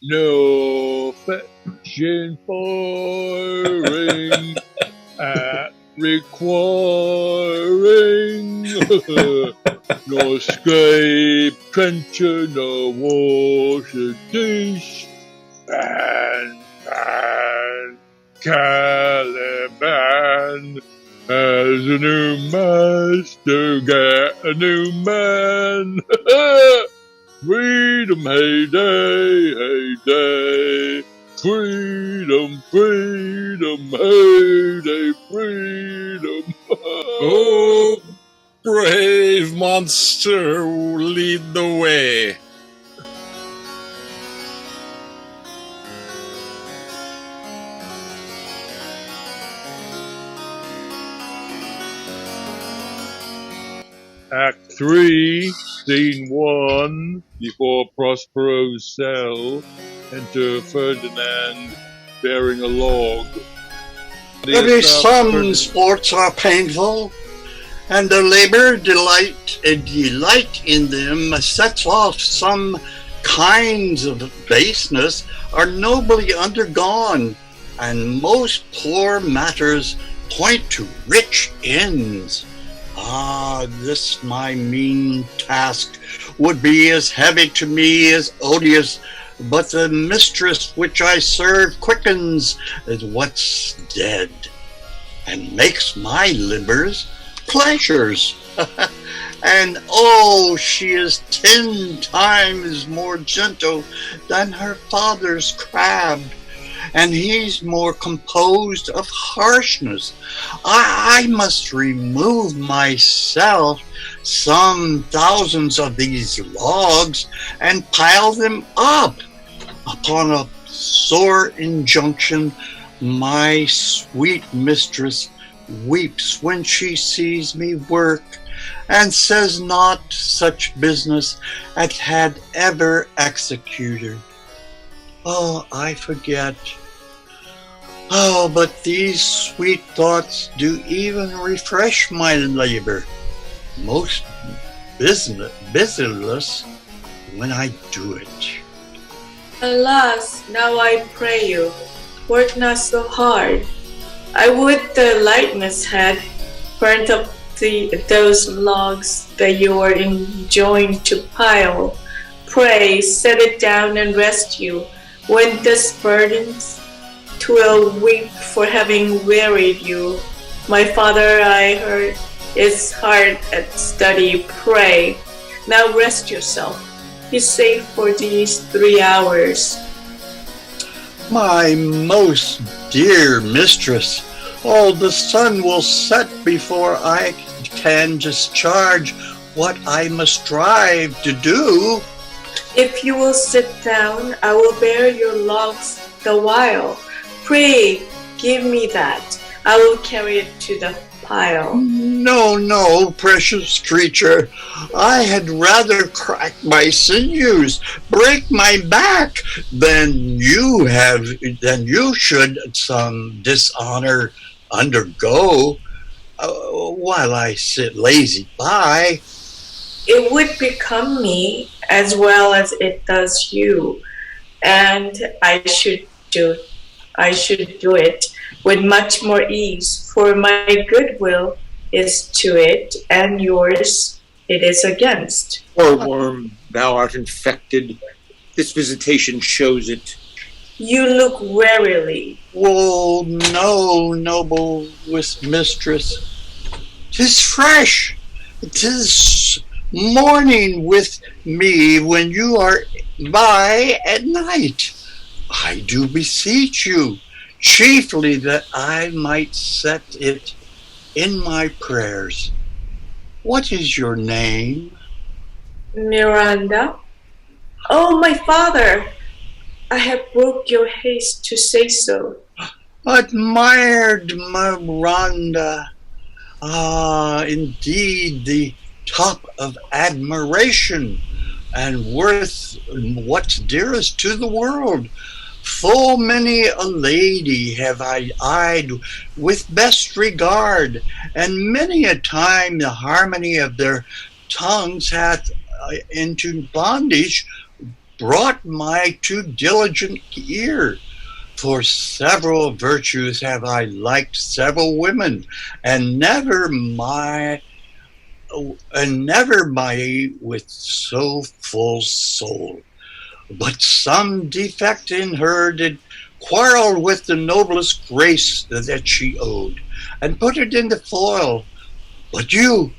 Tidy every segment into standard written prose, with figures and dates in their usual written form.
no affection firing at requiring, no scrape trencher, no wash a dish, and Caliban has a new master, get a new man. Freedom, heyday, heyday. Freedom, freedom, heyday, freedom. Oh, brave monster, lead the way. Act 3, Scene 1, before Prospero's cell, enter Ferdinand bearing a log. Every some sports are painful, and the labor delight in them sets off some kinds of baseness are nobly undergone, and most poor matters point to rich ends. Ah, this my mean task would be as heavy to me as odious, but the mistress which I serve quickens as what's dead, and makes my livers pleasures. And oh, she is 10 times more gentle than her father's crab, and he's more composed of harshness. I must remove myself some thousands of these logs and pile them up. Upon a sore injunction, my sweet mistress weeps when she sees me work, and says not such business as had ever executed. Oh, I forget. Oh, but these sweet thoughts do even refresh my labor, most busyless when I do it. Alas, now I pray you, work not so hard. I would the lightness had burnt up those logs that you are enjoined to pile. Pray set it down and rest you. When this burdens, 'twill weep for having wearied you. My father, I heard, is hard at study. Pray, now rest yourself. He's safe for these 3 hours. My most dear mistress, oh, the sun will set before I can discharge what I must strive to do. If you will sit down, I will bear your logs the while. Pray, give me that. I will carry it to the pile. No, no, precious creature. I had rather crack my sinews, break my back, than you should some dishonor undergo while I sit lazy by. It would become me as well as it does you, and I should do it with much more ease, for my goodwill is to it, and yours it is against. Poor worm, thou art infected. This visitation shows it. You look wearily. Oh, no, noble mistress. 'Tis fresh. 'Tis morning with me when you are by at night. I do beseech you, chiefly that I might set it in my prayers. What is your name? Miranda. Oh, my father, I have broke your haste to say so. Admired Miranda. Ah, indeed, the top of admiration, and worth what's dearest to the world. Full many a lady have I eyed with best regard, and many a time the harmony of their tongues hath into bondage brought my too diligent ear. For several virtues have I liked several women, and never my with so full soul. But some defect in her did quarrel with the noblest grace that she owed, and put it into foil. But you,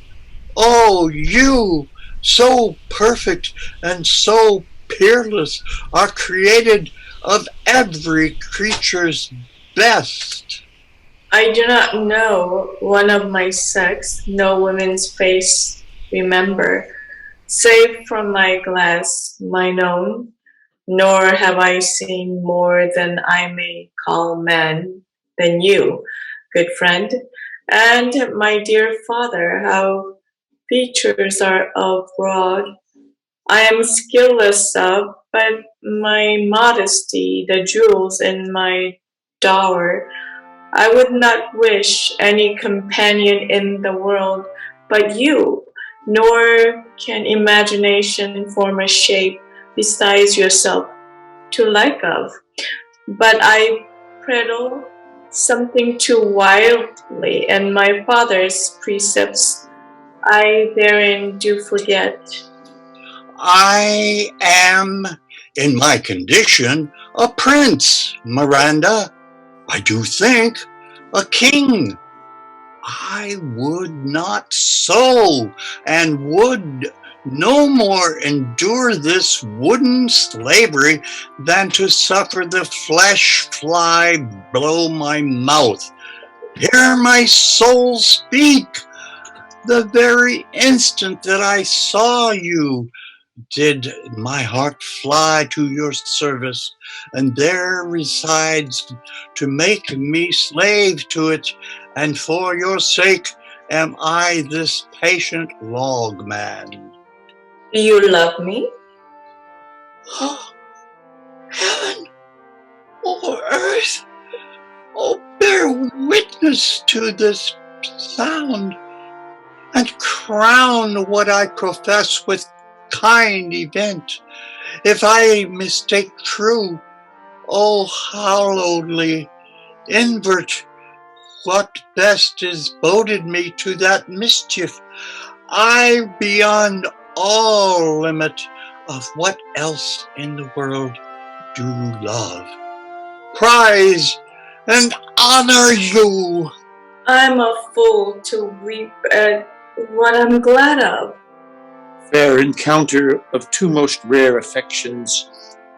oh, you, so perfect and so peerless, are created of every creature's best. I do not know one of my sex, no woman's face remember, save from my glass mine own, nor have I seen more than I may call man than you, good friend, and my dear father, how features are of broad. I am skilless of, but my modesty, the jewels in my dower, I would not wish any companion in the world but you, nor can imagination form a shape besides yourself to like of. But I prattle something too wildly, and my father's precepts I therein do forget. I am, in my condition, a prince, Miranda. I do think a king. I would not so, and would no more endure this wooden slavery than to suffer the flesh fly blow my mouth. Hear my soul speak. The very instant that I saw you, did my heart fly to your service, and there resides to make me slave to it, and for your sake am I this patient log man. Do you love me? Oh, heaven or earth, oh, bear witness to this sound, and crown what I profess with kind event. If I mistake true, O hallowedly invert what best is boded me to that mischief, I beyond all limit of what else in the world do love, prize, and honor you. I'm a fool to weep at what I'm glad of. Fair encounter of two most rare affections,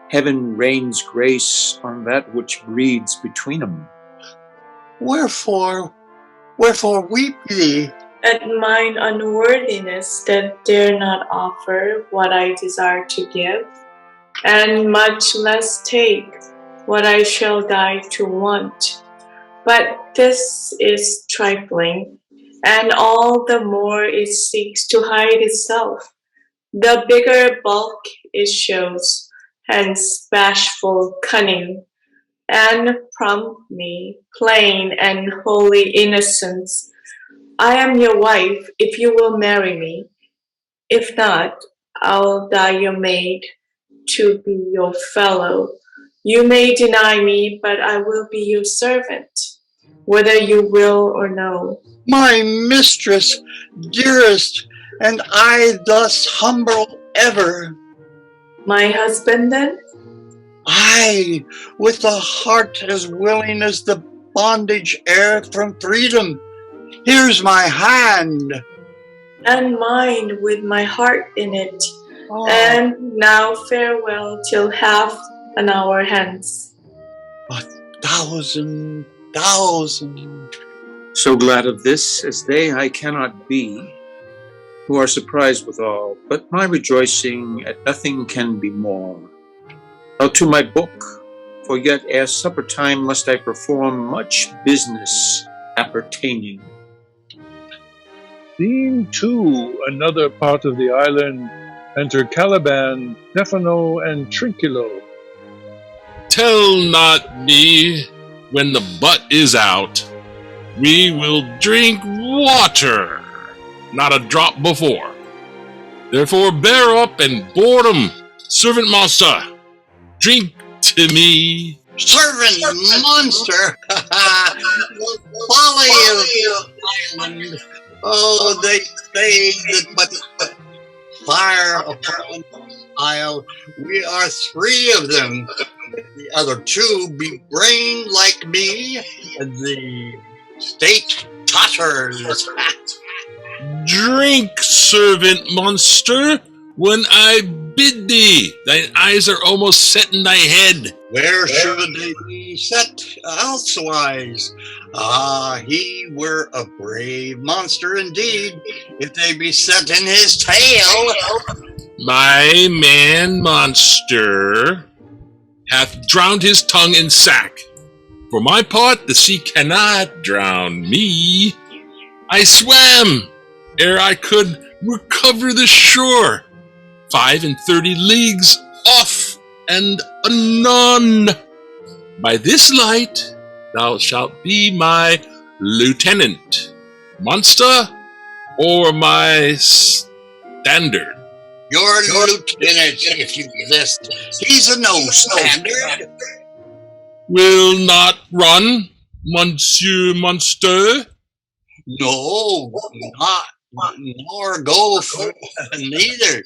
heaven rains grace on that which breeds between 'em. Wherefore weep ye? At mine unworthiness that dare not offer what I desire to give, and much less take what I shall die to want. But this is trifling, and all the more it seeks to hide itself. The bigger bulk it shows, hence bashful cunning, and prompt me, plain and holy innocence. I am your wife if you will marry me. If not, I'll die your maid to be your fellow. You may deny me, but I will be your servant, whether you will or no. My mistress, dearest, and I thus humble ever. My husband then? I, with a heart as willing as the bondage heir from freedom. Here's my hand. And mine with my heart in it. Oh. And now farewell till half an hour hence. 1,000. So glad of this as they I cannot be, who are surprised withal, but my rejoicing at nothing can be more. Now to my book, for yet ere supper time must I perform much business appertaining. Scene 2, another part of the island. Enter Caliban, Stefano, and Trinculo. Tell not me when the butt is out. We will drink water, not a drop before. Therefore bear up and board 'em, Servant monster, drink to me. Servant monster! The folly of island. Oh, they say that but fire upon the isle. We are 3 of them. The other 2 be brain like me. The state totters. Drink, servant monster, when I bid thee. Thine eyes are almost set in thy head. Where should they be set elsewise? Ah, he were a brave monster indeed, if they be set in his tail. My man monster hath drowned his tongue in sack. For my part, the sea cannot drown me. I swam ere I could recover the shore, 35 leagues off and anon. By this light thou shalt be my lieutenant, monster, or my standard. Your lieutenant, if you list. He's a no standard. Will not run, Monsieur Monster. No, not nor go for neither.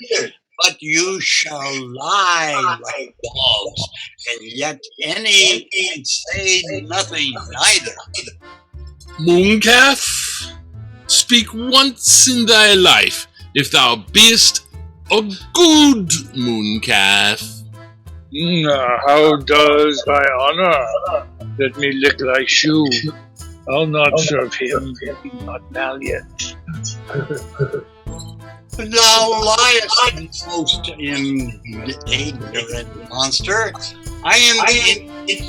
But you shall lie like dogs, and yet any can say nothing neither. Mooncalf, speak once in thy life, if thou beest a good mooncalf. How does thy honor? Let me lick thy shoe. I'll not serve him if he not valiant. Thou liest, most ignorant monster. I am the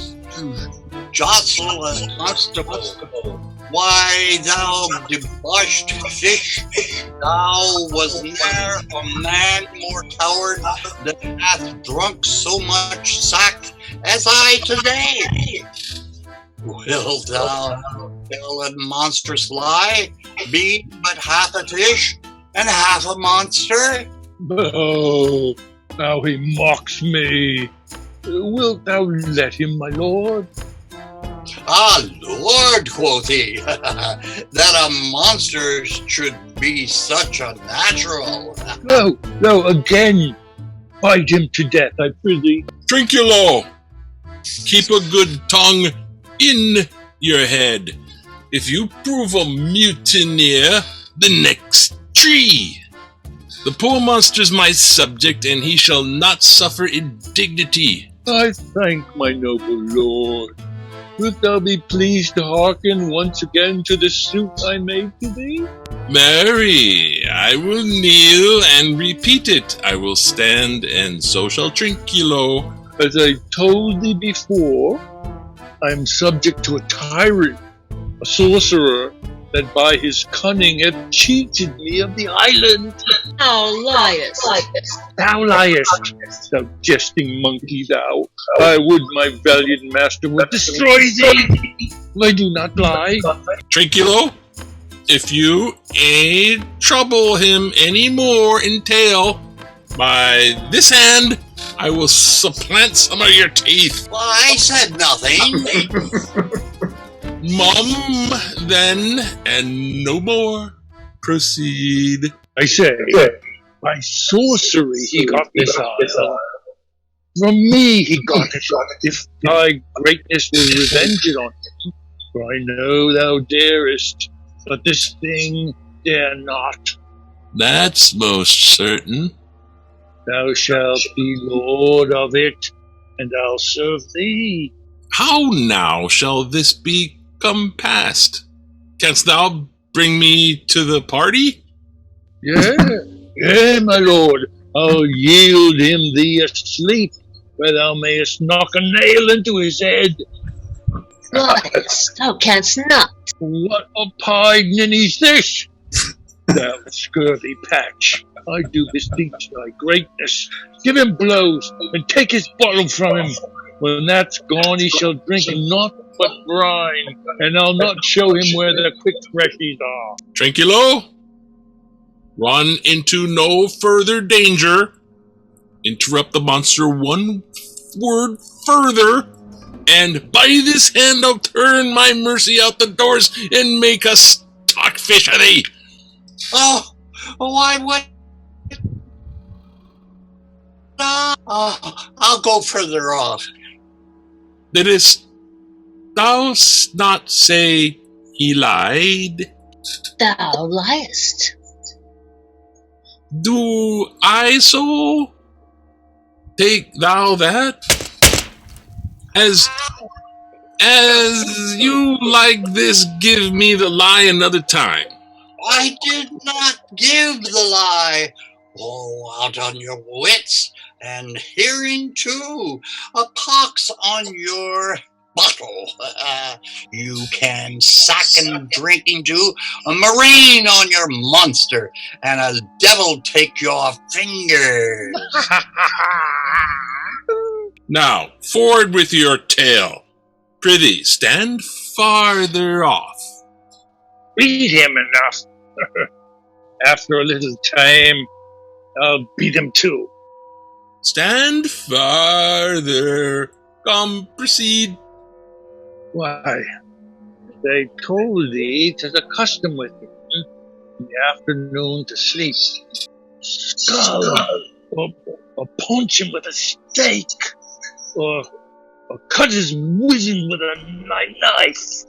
jostle a constable. Why, thou debauched fish, thou was ne'er a man more coward that hath drunk so much sack as I today. Wilt thou tell a monstrous lie, be but half a fish and half a monster? Oh, now he mocks me. Wilt thou let him, my lord? Ah, Lord, quoth he, that a monster should be such a natural. No, again. Bite him to death, I prithee. Trinculo, keep a good tongue in your head. If you prove a mutineer, the next tree. The poor monster's my subject, and he shall not suffer indignity. I thank my noble lord. Wilt thou be pleased to hearken once again to the suit I made to thee? Marry, I will kneel and repeat it. I will stand, and so shall Trinculo. As I told thee before, I am subject to a tyrant, a sorcerer, that by his cunning hath cheated me of the island. Thou liest. Thou liest, thou jesting monkey, thou. I would my valiant master would destroy thee. I do not lie. Trinculo, if you ain't trouble him any more in tail, by this hand, I will supplant some of your teeth. Well, I said nothing. Mum, then, and no more. Proceed. I say, by sorcery he got this isle. From me he got it. If thy greatness will revenge it on him, for I know thou darest, but this thing dare not. That's most certain. Thou shalt be lord of it, and I'll serve thee. How now shall this be come past? Canst thou bring me to the party? Yeah, my lord. I'll yield him thee asleep, where thou mayest knock a nail into his head. Thou canst not. What a pardon is this? Thou scurvy patch, I do beseech thy greatness. Give him blows, and take his bottle from him. When that's gone, he shall drink naught but brine, and I'll not show him where the quick freshies are. Trinculo, run into no further danger. interrupt the monster one word further, and by this hand I'll turn my mercy out the doors and make a stockfish of thee. Oh, why would... I'll go further off. Didst thou not say he lied? Thou liest. Do I so? Take thou that? As you like this, give me the lie another time. I did not give the lie. Oh, out on your wits, and hearing too, a pox on your bottle. You can sack and drinking to, a marine on your monster, and a devil take your fingers. Now, forward with your tale. Prithee, stand farther off. Beat him enough. After a little time, I'll beat him too. Stand farther. Come, proceed. Why, they told thee 'tis a custom with him in the afternoon to sleep. Skull, or punch him with a stake, or cut his weasel with a knife.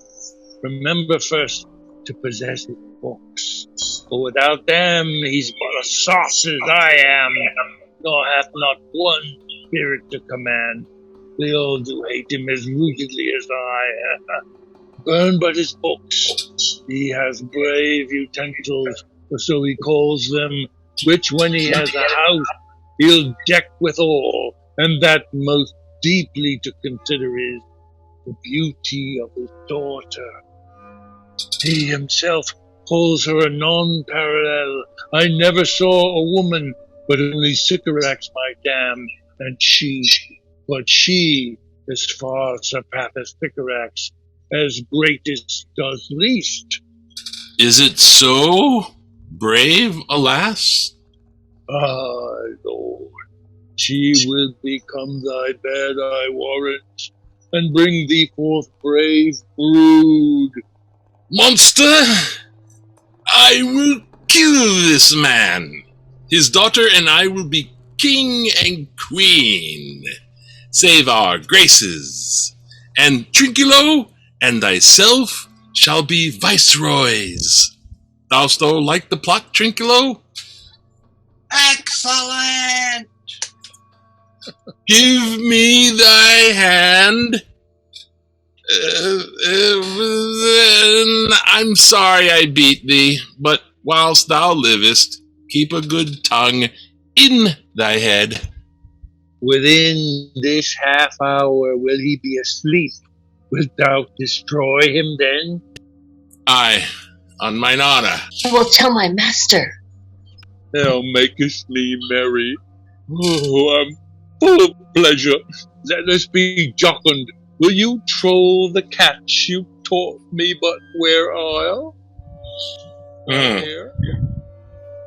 Remember first to possess his books, for without them he's but a sauce as I am, nor hath not one spirit to command. They all do hate him as rootedly as I. Burn but his books. He has brave utensils, or so he calls them, which when he has a house, he'll deck withal, and that most deeply to consider is the beauty of his daughter. He himself calls her a non-parallel. I never saw a woman, but only Sycorax, my dam, and she, as far surpasseth Sycorax, as greatest does least. Is it so? Brave, alas? Ah, Lord, she will become thy bed, I warrant, and bring thee forth brave brood. Monster! I will kill this man. His daughter and I will be king and queen. Save our graces. And Trinculo and thyself shall be viceroys. Dost thou like the plot, Trinculo? Excellent! Give me thy hand. I'm sorry I beat thee, but whilst thou livest, keep a good tongue in thy head. Within this half hour will he be asleep. Wilt thou destroy him then? Aye, on mine honor. I will tell my master. Thou makest me merry. Oh, I'm full of pleasure. Let us be jocund. Will you troll the catch you taught me but where'ile?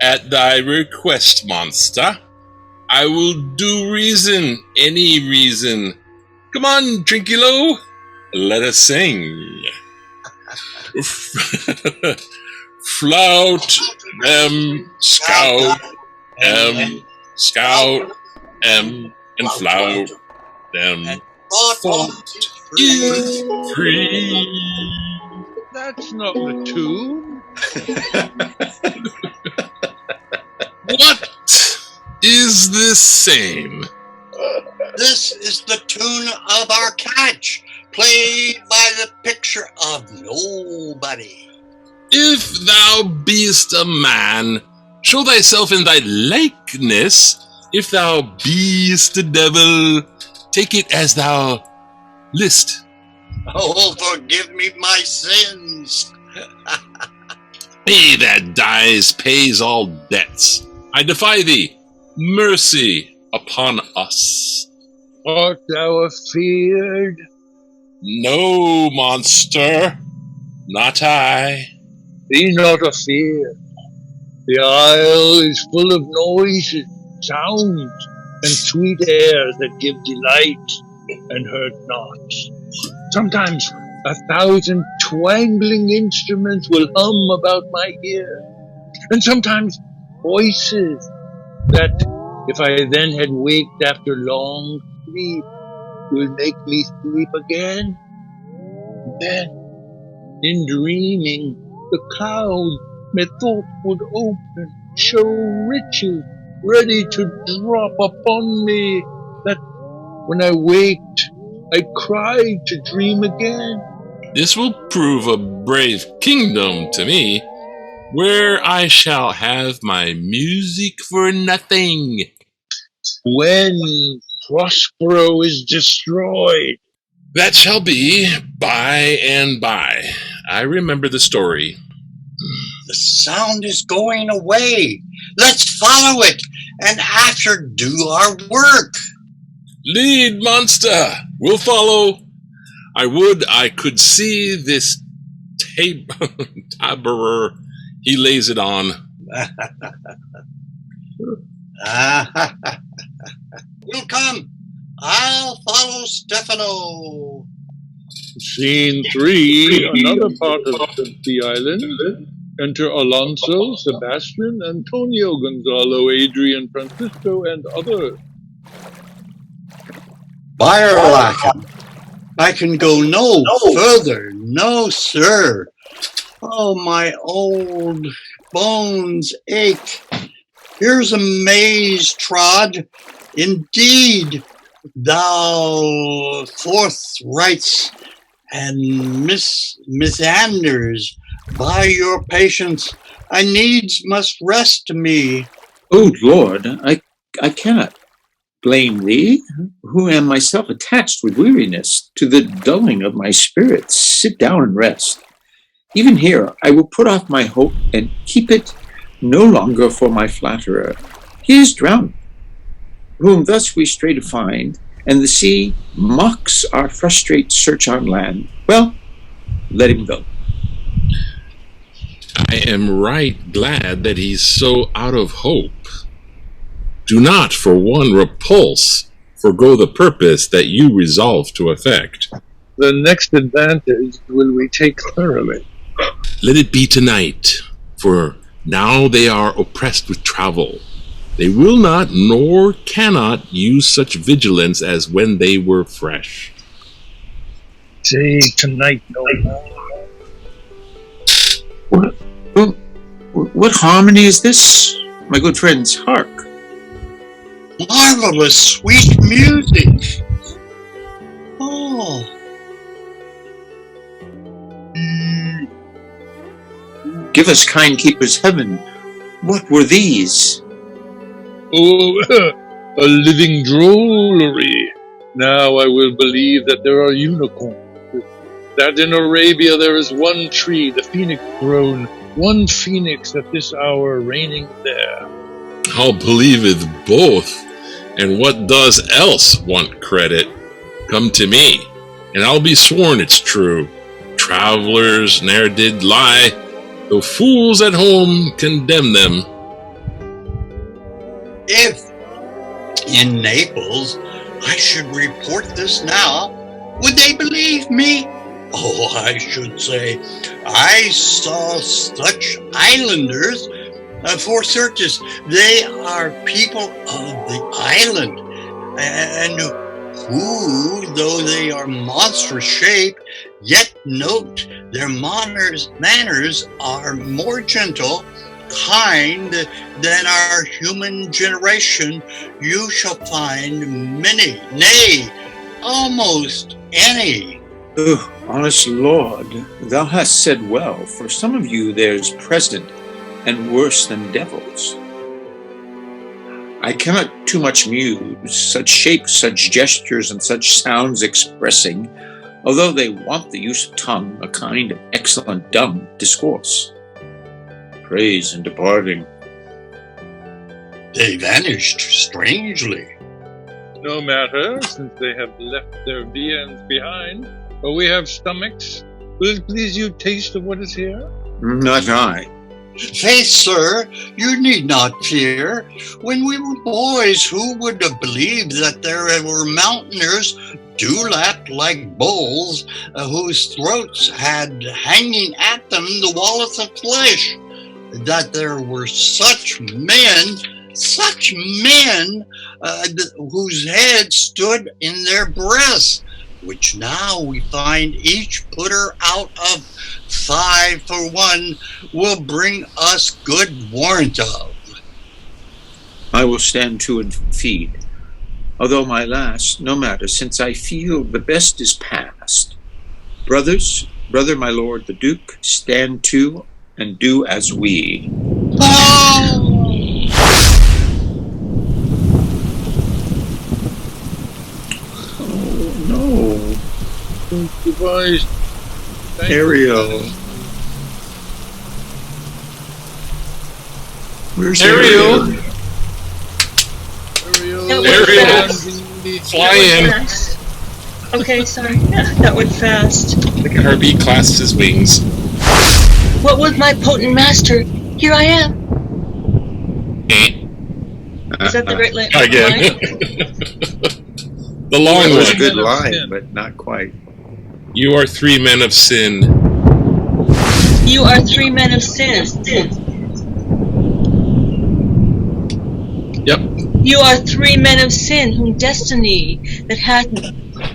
At thy request, monster. I will do reason, any reason. Come on, Trinculo, let us sing. Flout them, scout them, and flout them. Fault is free. That's not the tune. What is this same? This is the tune of our catch, played by the picture of nobody. If thou beest a man, show thyself in thy likeness. If thou beest a devil, take it as thou list. Oh, forgive me my sins. He that dies pays all debts. I defy thee. Mercy upon us. Art thou afeard? No, monster, not I. Be not afeard. The isle is full of noises, sounds, and sweet airs that give delight and hurt not. Sometimes 1,000 twangling instruments will hum about my ear, and sometimes voices that, if I then had waked after long sleep, will make me sleep again. Then, in dreaming, the clouds methought would open, show riches ready to drop upon me, that when I waked, I cried to dream again. This will prove a brave kingdom to me, where I shall have my music for nothing. When Prospero is destroyed, That shall be by and by. I remember the story. The sound is going away. Let's follow it and after do our work. Lead, monster! We'll follow. I would I could see this taberer he lays it on. We'll come. I'll follow Stefano. Scene 3, another part of the island. Enter Alonso, Sebastian, Antonio, Gonzalo, Adrian, Francisco, and others. Byerlachen. I can go no further. No, sir. Oh, my old bones ache. Here's a maze trod. Indeed, thou forthrights and misanders. By your patience, I needs must rest me. O Lord, I cannot blame thee, who am myself attached with weariness to the dulling of my spirits. Sit down and rest. Even here I will put off my hope and keep it no longer for my flatterer. He is drowned, whom thus we stray to find, and the sea mocks our frustrate search on land. Well, let him go. I am right glad that he's so out of hope. Do not for one repulse forgo the purpose that you resolve to effect. The next advantage will we take thoroughly. Let it be tonight, for now they are oppressed with travel. They will not nor cannot use such vigilance as when they were fresh. Say tonight no more. What harmony is this, my good friends? Hark. Marvelous sweet music. Oh. Give us, kind keepers, heaven. What were these? Oh, a living drollery. Now I will believe that there are unicorns. That in Arabia there is one tree, the phoenix throne, one phoenix at this hour reigning there. I'll believeth both, and what does else want credit? Come to me, and I'll be sworn it's true. Travelers ne'er did lie, though fools at home condemn them. If in Naples I should report this now, would they believe me? Oh, I should say, I saw such islanders. For certes, they are people of the island, and who, though they are monstrous shape, yet note their manners are more gentle, kind than our human generation. You shall find many, nay, almost any. Oh, honest Lord, thou hast said well, for some of you there's present and worse than devils. I cannot too much muse, such shapes, such gestures, and such sounds expressing, although they want the use of tongue, a kind of excellent dumb discourse. Praise and departing. They vanished strangely. No matter, since they have left their viands behind. But we have stomachs. Will it please you taste of what is here? Not I. Faith, sir, you need not fear. When we were boys, who would have believed that there were mountaineers dewlapped like bulls, whose throats had hanging at them the wallets of flesh? That there were such men, whose heads stood in their breasts, which now we find each putter out of 5 for 1 will bring us good warrant of. I will stand to and feed, although my last, no matter, since I feel the best is past. Brothers, brother my lord the Duke, stand to and do as we. Oh! No. Devised. Ariel. Where's Ariel? Ariel. Fly in. Okay, sorry. That went fast. Look at her, he clasped his wings. What with my potent master? Here I am. Is that the great line? Again. The long That was a one. good line, but not quite. You are 3 men of sin. You are 3 men of sin. Yep. You are 3 men of sin whom destiny that hath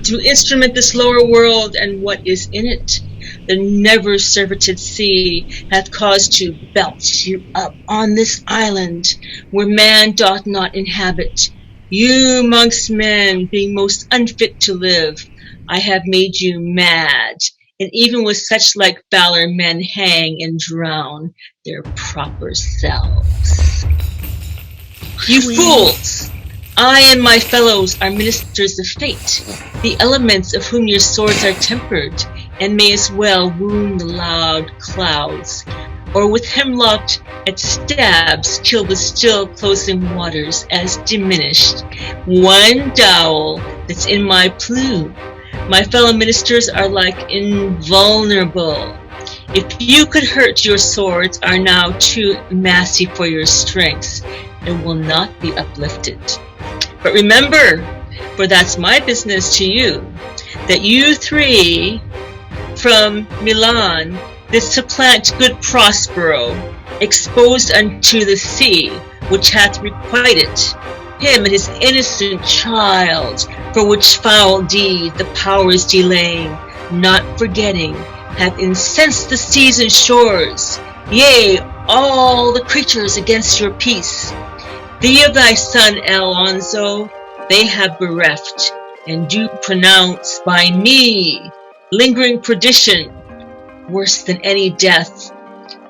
to instrument this lower world and what is in it, the never surfeited sea, hath caused to belch you up on this island where man doth not inhabit. You amongst men, being most unfit to live, I have made you mad, and even with such like valor men hang and drown their proper selves. You fools! I and my fellows are ministers of fate, the elements of whom your swords are tempered, and may as well wound the loud clouds, or with hemlock at stabs kill the still closing waters as diminished one dowel that's in my plume. My fellow ministers are like invulnerable. If you could hurt, your swords are now too massy for your strengths and will not be uplifted. But remember, for that's my business to you, that you 3 from Milan did supplant good Prospero, exposed unto the sea, which hath requited him and his innocent child, for which foul deed the powers delaying, not forgetting, have incensed the seas and shores, yea, all the creatures against your peace. Thee of thy son Alonso they have bereft, and do pronounce by me lingering perdition, worse than any death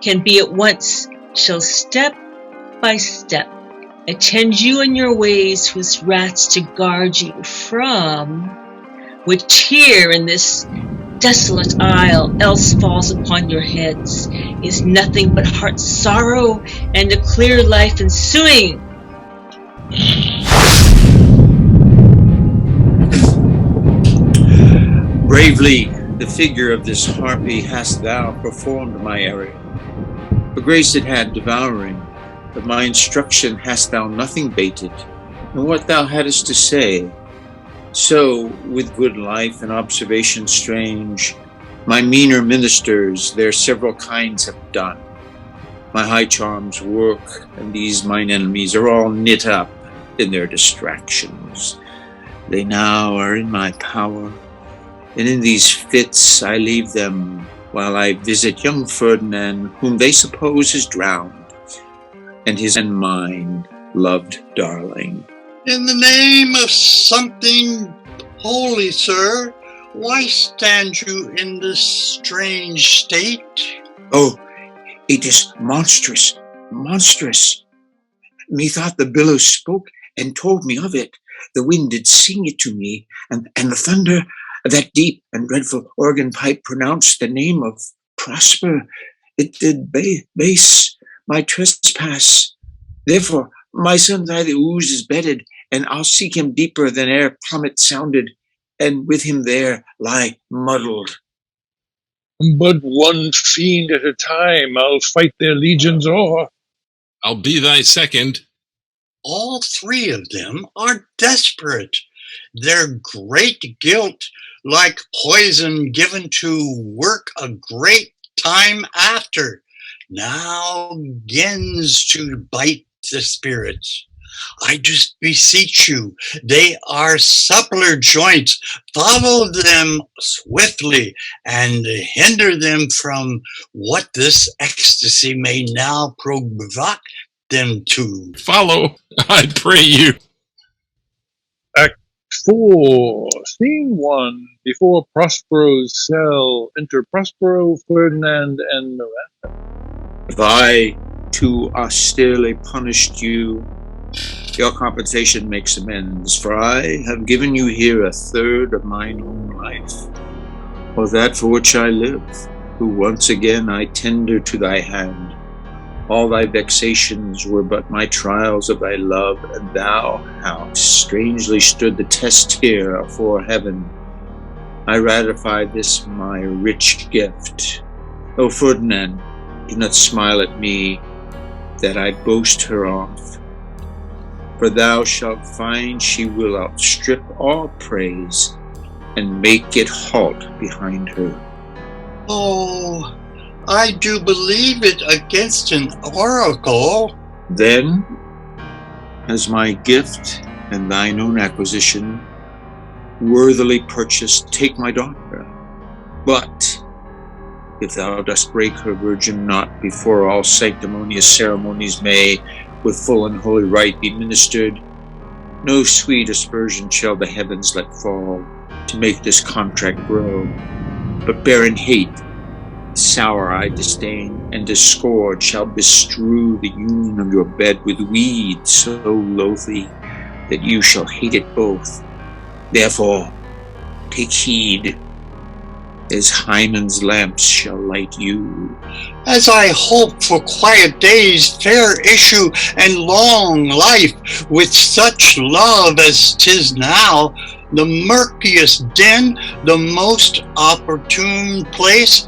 can be at once, shall step by step attend you in your ways, whose wraths to guard you from, which here in this desolate isle else falls upon your heads, is nothing but heart sorrow and a clear life ensuing. Bravely, the figure of this harpy hast thou performed, my Ariel. For grace it had devouring, but my instruction hast thou nothing bated, and what thou hadst to say. So, with good life and observation strange, my meaner ministers their several kinds have done. My high charms work, and these mine enemies are all knit up in their distractions. They now are in my power, and in these fits I leave them while I visit young Ferdinand, whom they suppose is drowned, and his and mine loved darling. In the name of something holy, sir, why stand you in this strange state? Oh, it is monstrous, monstrous. Methought the billows spoke and told me of it. The wind did sing it to me, and the thunder, that deep and dreadful organ pipe pronounced the name of Prosper. It did base my trespass. Therefore, my son by the ooze is bedded, and I'll seek him deeper than e'er plummet sounded, and with him there lie muddled. But one fiend at a time I'll fight their legions o'er. I'll be thy second. All three of them are desperate. Their great guilt, like poison given to work a great time after, now begins to bite the spirits. I just beseech you, they are suppler joints. Follow them swiftly and hinder them from what this ecstasy may now provoke them to. Follow, I pray you. Act 4, Scene 1. Before Prospero's cell, enter Prospero, Ferdinand, and Milan. If I too austerely punished you, your compensation makes amends, for I have given you here a third of mine own life, or that for which I live, who once again I tender to thy hand. All thy vexations were but my trials of thy love, and thou hast strangely stood the test here afore heaven. I ratify this my rich gift. O Ferdinand, do not smile at me that I boast her off, for thou shalt find she will outstrip all praise and make it halt behind her. Oh, I do believe it against an oracle. Then, as my gift and thine own acquisition, worthily purchased, take my daughter. But if thou dost break her virgin knot before all sanctimonious ceremonies may with full and holy rite be ministered, no sweet aspersion shall the heavens let fall to make this contract grow, but barren hate, sour eye disdain, and discord shall bestrew the union of your bed with weeds so loathly that you shall hate it both. Therefore, take heed, as Hymen's lamps shall light you. As I hope for quiet days, fair issue, and long life, with such love as 'tis now, the murkiest den, the most opportune place,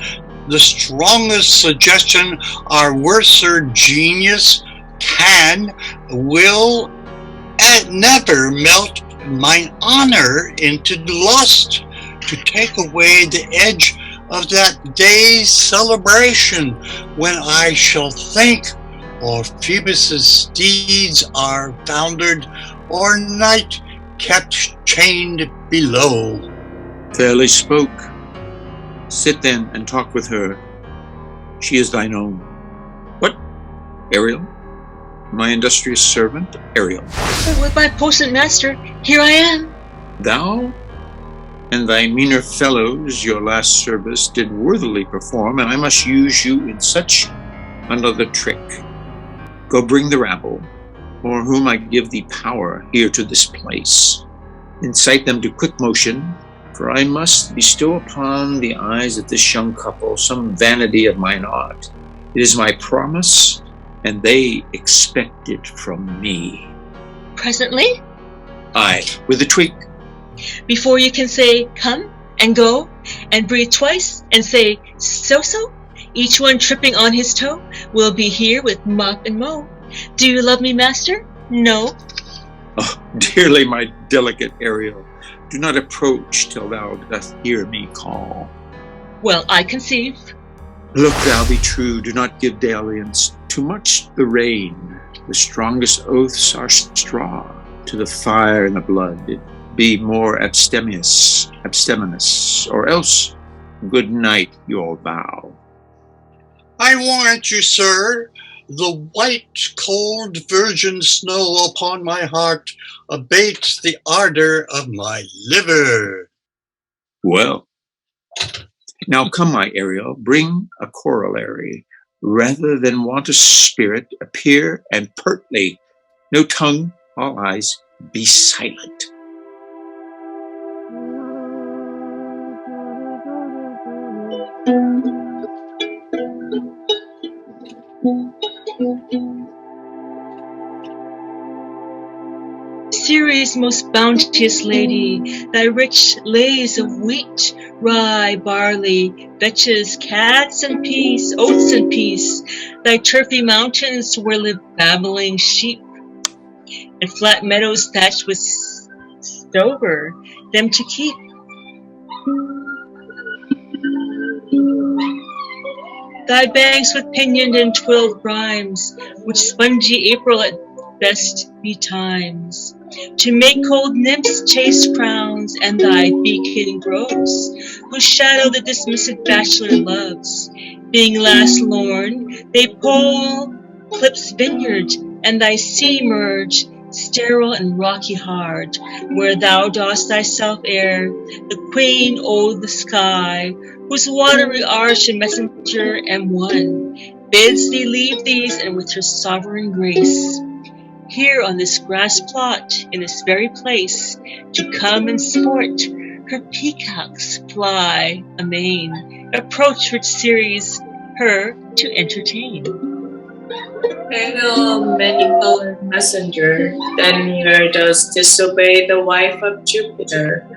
the strongest suggestion our worser genius can, will, and never melt mine honor into lust, to take away the edge of that day's celebration, when I shall think, or Phoebus' steeds are foundered, or night kept chained below. Fairly spoke. Sit then and talk with her. She is thine own. What? Ariel? My industrious servant, Ariel. With my potent master, here I am. Thou and thy meaner fellows your last service did worthily perform, and I must use you in such another trick. Go bring the rabble, o'er whom I give thee power, here to this place. Incite them to quick motion, for I must bestow upon the eyes of this young couple some vanity of mine art. It is my promise, and they expect it from me. Presently? Aye, with a tweak. Before you can say come and go and breathe twice and say so, each one tripping on his toe, we'll be here with mop and mow. Do you love me, master? No. Oh, dearly, my delicate Ariel, do not approach till thou dost hear me call. Well, I conceive. Look thou be true, do not give dalliance. Too much the rain, the strongest oaths are straw. To the fire and the blood, be more abstemious, or else good night your vow. I warrant you, sir, the white cold virgin snow upon my heart abates the ardor of my liver. Well, now come, my Ariel, bring a corollary. Rather than want a spirit, appear and pertly, no tongue, all eyes, be silent. Ceres, most bounteous lady, thy rich lays of wheat, rye, barley, vetches, cats and peas, oats and peas, thy turfy mountains where live babbling sheep, and flat meadows thatched with stover, them to keep. Thy banks with pinioned and twilled rhymes, which spongy April at best betimes, to make cold nymphs chaste crowns, and thy beak-hidden groves, whose shadow the dismissed bachelor loves. Being last lorn, they pole clips vineyard, and thy sea merge, sterile and rocky hard, where thou dost thyself air, the queen o' the sky, whose watery arch and messenger and one, bids thee leave these and with her sovereign grace, here on this grass plot, in this very place, to come and sport, her peacocks fly amain, approach rich Ceres, her to entertain. Hail, many-colored messenger, that near dost disobey the wife of Jupiter,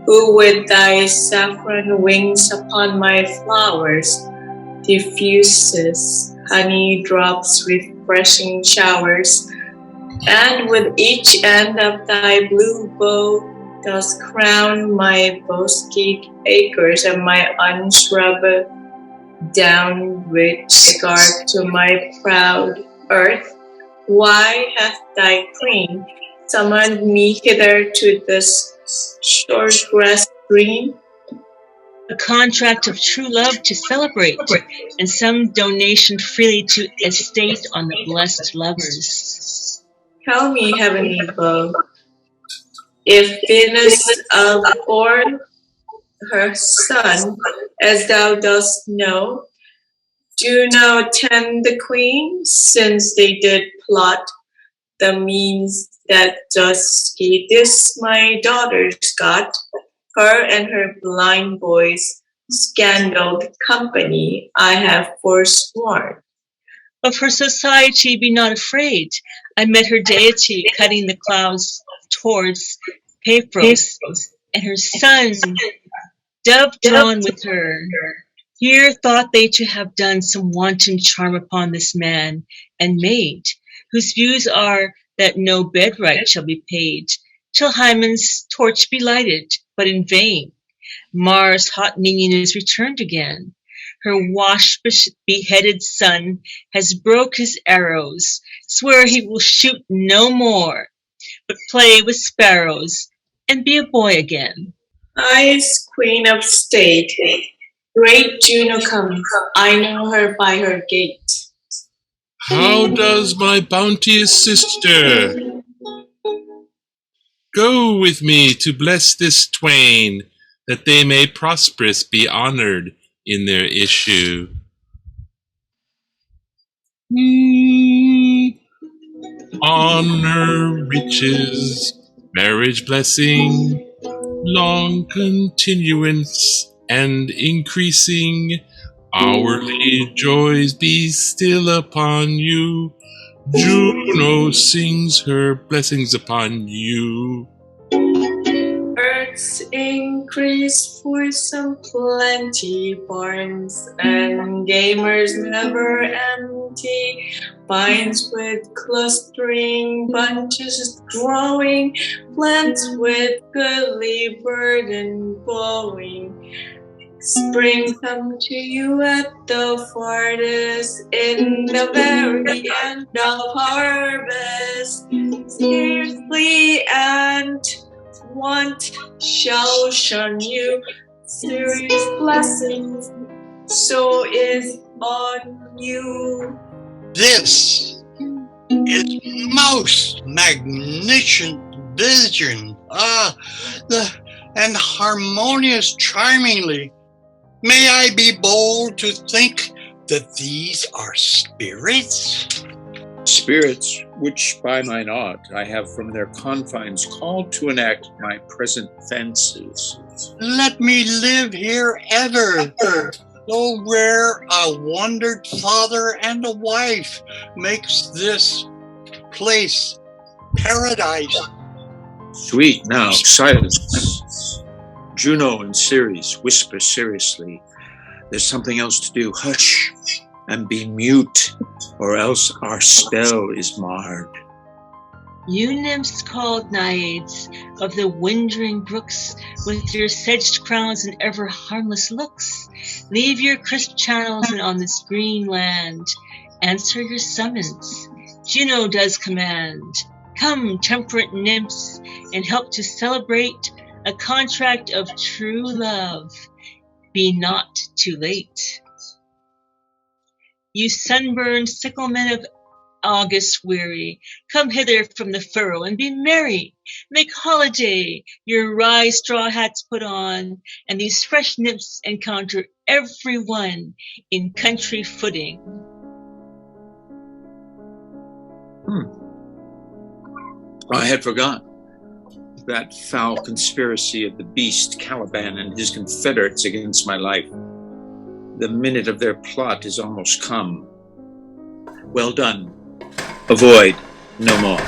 who with thy saffron wings upon my flowers diffuses honey drops refreshing showers, and with each end of thy blue bow dost crown my bosky acres and my unshrubed down rich scarp to my proud earth. Why hath thy queen summoned me hither to this short grass green? A contract of true love to celebrate, and some donation freely to estate on the blessed lovers. Tell me, heavenly bow, if Venus bore her son, as thou dost know, do now tend the queen, since they did plot the means that dusky this my daughter's got, her and her blind boy's scandaled company I have forsworn. Of her society be not afraid. I met her deity cutting the clouds towards Paphos, and her son dove-drawn with her. Here thought they to have done some wanton charm upon this man and maid, whose views are that no bed right shall be paid, till Hymen's torch be lighted, but in vain. Mars' hot minion is returned again. Her wash-beheaded son has broke his arrows, swear he will shoot no more, but play with sparrows, and be a boy again. I's queen of state, great Juno comes, I know her by her gait. How does my bounteous sister? Go with me to bless this twain, that they may prosperous be honored in their issue. Honor, riches, marriage blessing, long continuance and increasing, hourly joys be still upon you. Juno sings her blessings upon you. Earth's increase for some plenty, barns and gamers never empty, vines with clustering bunches growing, plants with goodly burden blowing. Spring come to you at the farthest, in the very end of harvest. Scarcely and want shall shun you, serious blessings, so is on you. This is most magnificent vision, and harmonious charmingly. May I be bold to think that these are spirits? Spirits, which by mine art I have from their confines called to enact my present fancies. Let me live here ever, though rare a wondered father and a wife makes this place paradise. Sweet, now silence. Juno and Ceres whisper seriously. There's something else to do. Hush and be mute, or else our spell is marred. You nymphs called naiads of the windring brooks, with your sedged crowns and ever harmless looks, leave your crisp channels and on this green land answer your summons. Juno does command. Come, temperate nymphs, and help to celebrate a contract of true love. Be not too late. You sunburned sicklemen of August weary, come hither from the furrow and be merry. Make holiday, your rye straw hats put on, and these fresh nymphs encounter every one in country footing. I had forgotten that foul conspiracy of the beast Caliban and his confederates against my life. The minute of their plot is almost come. Well done. Avoid no more.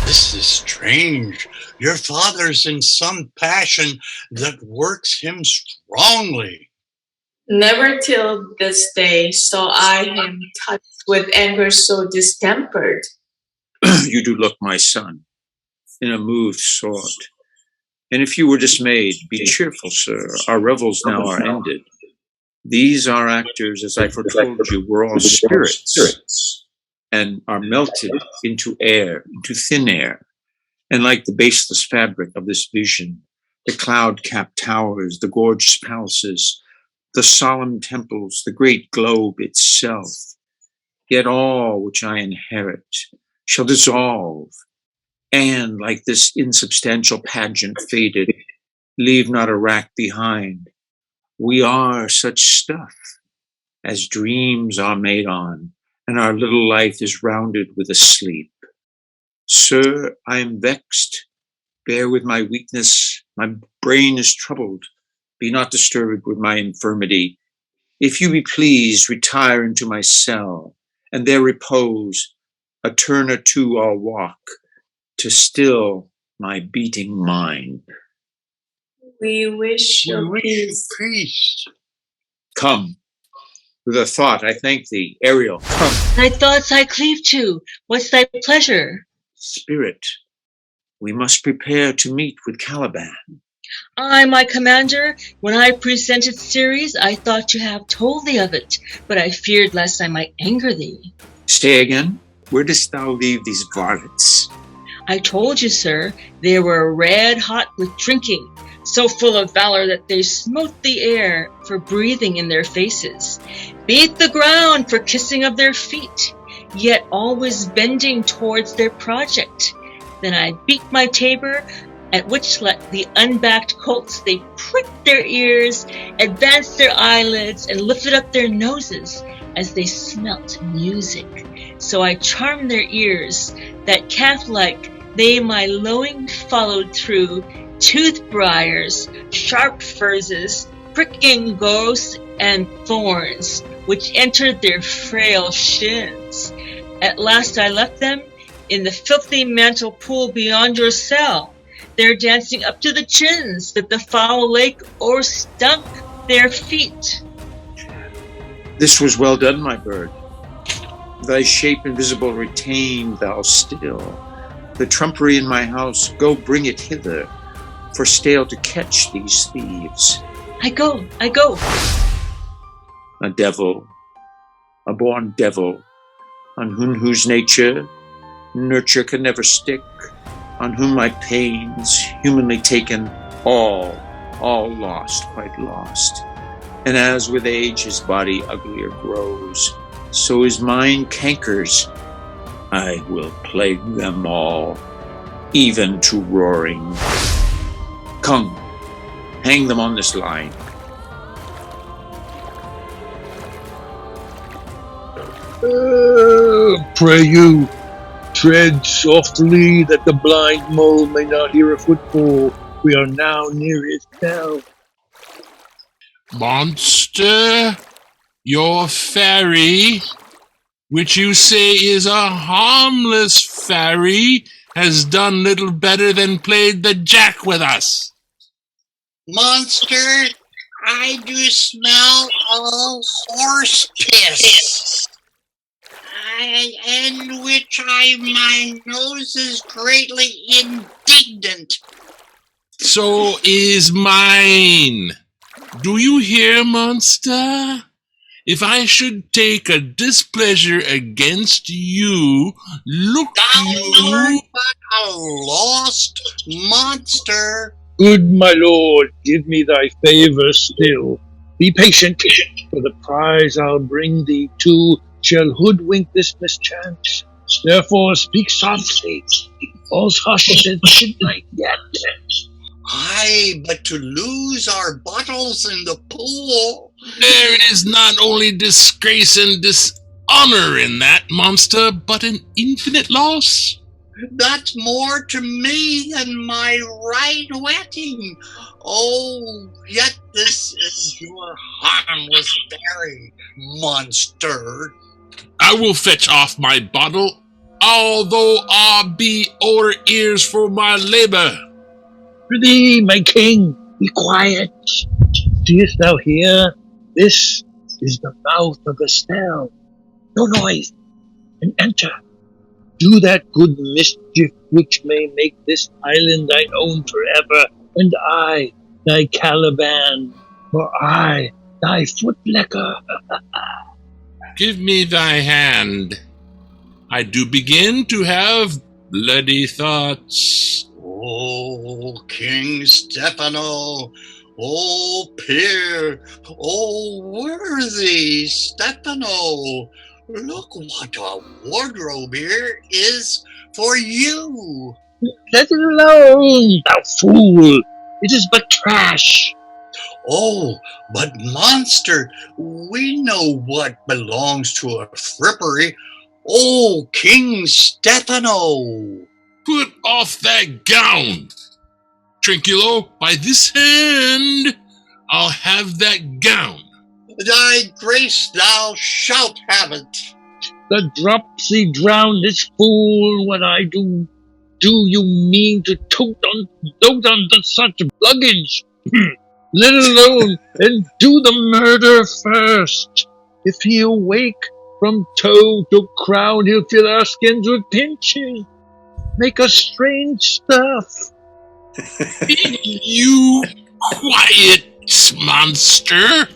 This is strange. Your father's in some passion that works him strongly. Never till this day saw I him touched with anger so distempered. You do look, my son, in a moved sort. And if you were dismayed, be cheerful, sir. Our revels now are ended. These our actors, as I foretold you, were all spirits, and are melted into air, into thin air. And like the baseless fabric of this vision, the cloud-capped towers, the gorgeous palaces, the solemn temples, the great globe itself, yet all which I inherit shall dissolve, and like this insubstantial pageant faded, leave not a rack behind. We are such stuff as dreams are made on, and our little life is rounded with a sleep. Sir, I am vexed. Bear with my weakness. My brain is troubled. Be not disturbed with my infirmity. If you be pleased, retire into my cell, and there repose. A turn or two I'll walk, to still my beating mind. We wish you peace. Come. With a thought, I thank thee. Ariel, come. Thy thoughts I cleave to. What's thy pleasure? Spirit, we must prepare to meet with Caliban. I, my commander, when I presented Ceres, I thought to have told thee of it, but I feared lest I might anger thee. Stay again. Where dost thou leave these varlets? I told you, sir, they were red hot with drinking, so full of valor that they smote the air for breathing in their faces, beat the ground for kissing of their feet, yet always bending towards their project. Then I beat my tabor, at which let the unbacked colts they pricked their ears, advanced their eyelids, and lifted up their noses as they smelt music. So I charmed their ears, that calf-like they my lowing followed through tooth briars, sharp furzes, pricking gorse, and thorns, which entered their frail shins. At last I left them in the filthy mantle pool beyond your cell, there dancing up to the chins, that the foul lake o'erstunk their feet. This was well done, my bird. Thy shape invisible retain thou still. The trumpery in my house, go bring it hither, for stale to catch these thieves. I go. A devil, a born devil, on whose nature nurture can never stick, on whom my pains, humanly taken, all lost, quite lost. And as with age his body uglier grows, so his mind cankers. I will plague them all, even to roaring. Come, hang them on this line. Pray you, tread softly that the blind mole may not hear a footfall. We are now near his cell. Monster, your fairy, which you say is a harmless fairy, has done little better than played the jack with us. Monster, I do smell all horse piss. And which my nose is greatly indignant. So is mine. Do you hear, monster? If I should take a displeasure against you, look Thou you... art but a lost monster. Good my lord, give me thy favour still. Be patient, for the prize I'll bring thee to shall hoodwink this mischance. Therefore speak softly, all's hushed in midnight yet. Aye, but to lose our bottles in the pool. There is not only disgrace and dishonor in that, monster, but an infinite loss. That's more to me than my right wetting. Oh, yet this is your harmless berry, monster. I will fetch off my bottle, although I be o'er ears for my labour. Prithee, my king, be quiet. Seest thou here? This is the mouth of the cell. No noise, and enter. Do that good mischief which may make this island thine own forever, and I, thy Caliban, for I, thy footlicker. Give me thy hand. I do begin to have bloody thoughts. Oh, King Stefano, oh, peer, oh, worthy Stefano, look what a wardrobe here is for you. Let it alone, thou fool. It is but trash. Oh, but monster, we know what belongs to a frippery. Oh, King Stefano. Put off that gown. Tranquillo, by this hand, I'll have that gown. Thy grace thou shalt have it. The dropsy drown this fool when I do. Do you mean to dote on such luggage? Let alone and do the murder first. If he awake from toe to crown, he'll fill our skins with pinches. Make us strange stuff. You quiet, monster.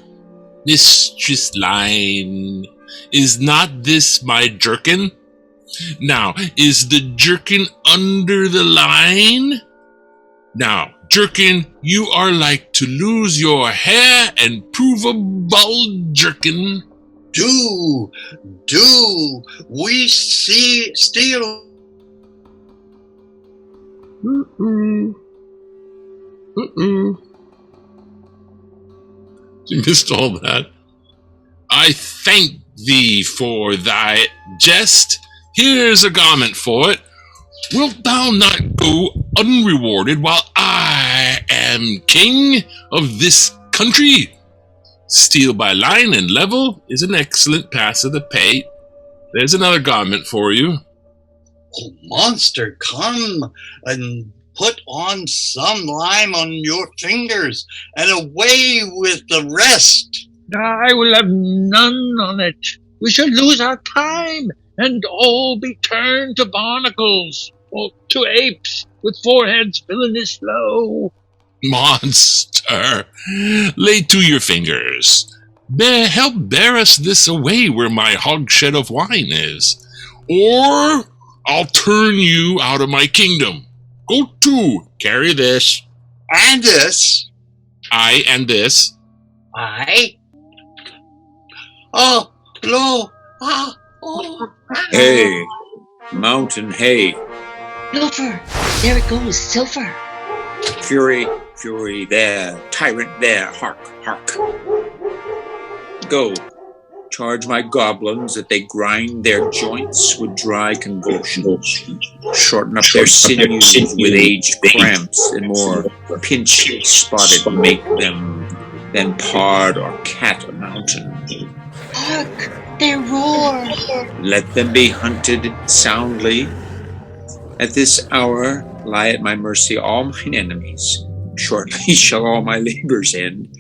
Mistress Line, is not this my jerkin? Now, is the jerkin under the line? Now, jerkin, you are like to lose your hair and prove a bald jerkin. Do, we see steal. You missed all that. I thank thee for thy jest. Here's a garment for it. Wilt thou not go unrewarded while I am king of this country? Steal by line and level is an excellent pass of the pay. There's another garment for you. Oh, monster, come and put on some lime on your fingers and away with the rest. I will have none on it. We shall lose our time and all be turned to barnacles or to apes with foreheads villainous low. Monster, lay to your fingers. Help bear us this away where my hogshed of wine is, or I'll turn you out of my kingdom. Go to, carry this. And this. I and this. I. Oh, lo, ah, oh. Hey, mountain hay. Silver! There it goes, silver! Fury, fury, there. Tyrant, there. Hark, hark. Go. Charge my goblins that they grind their joints with dry convulsions, shorten up their sinews with aged cramps, and more pinch-spotted make them than pard or cat a mountain. Hark! They roar! Let them be hunted soundly, At this hour lie at my mercy all mine enemies. Shortly shall all my labors end,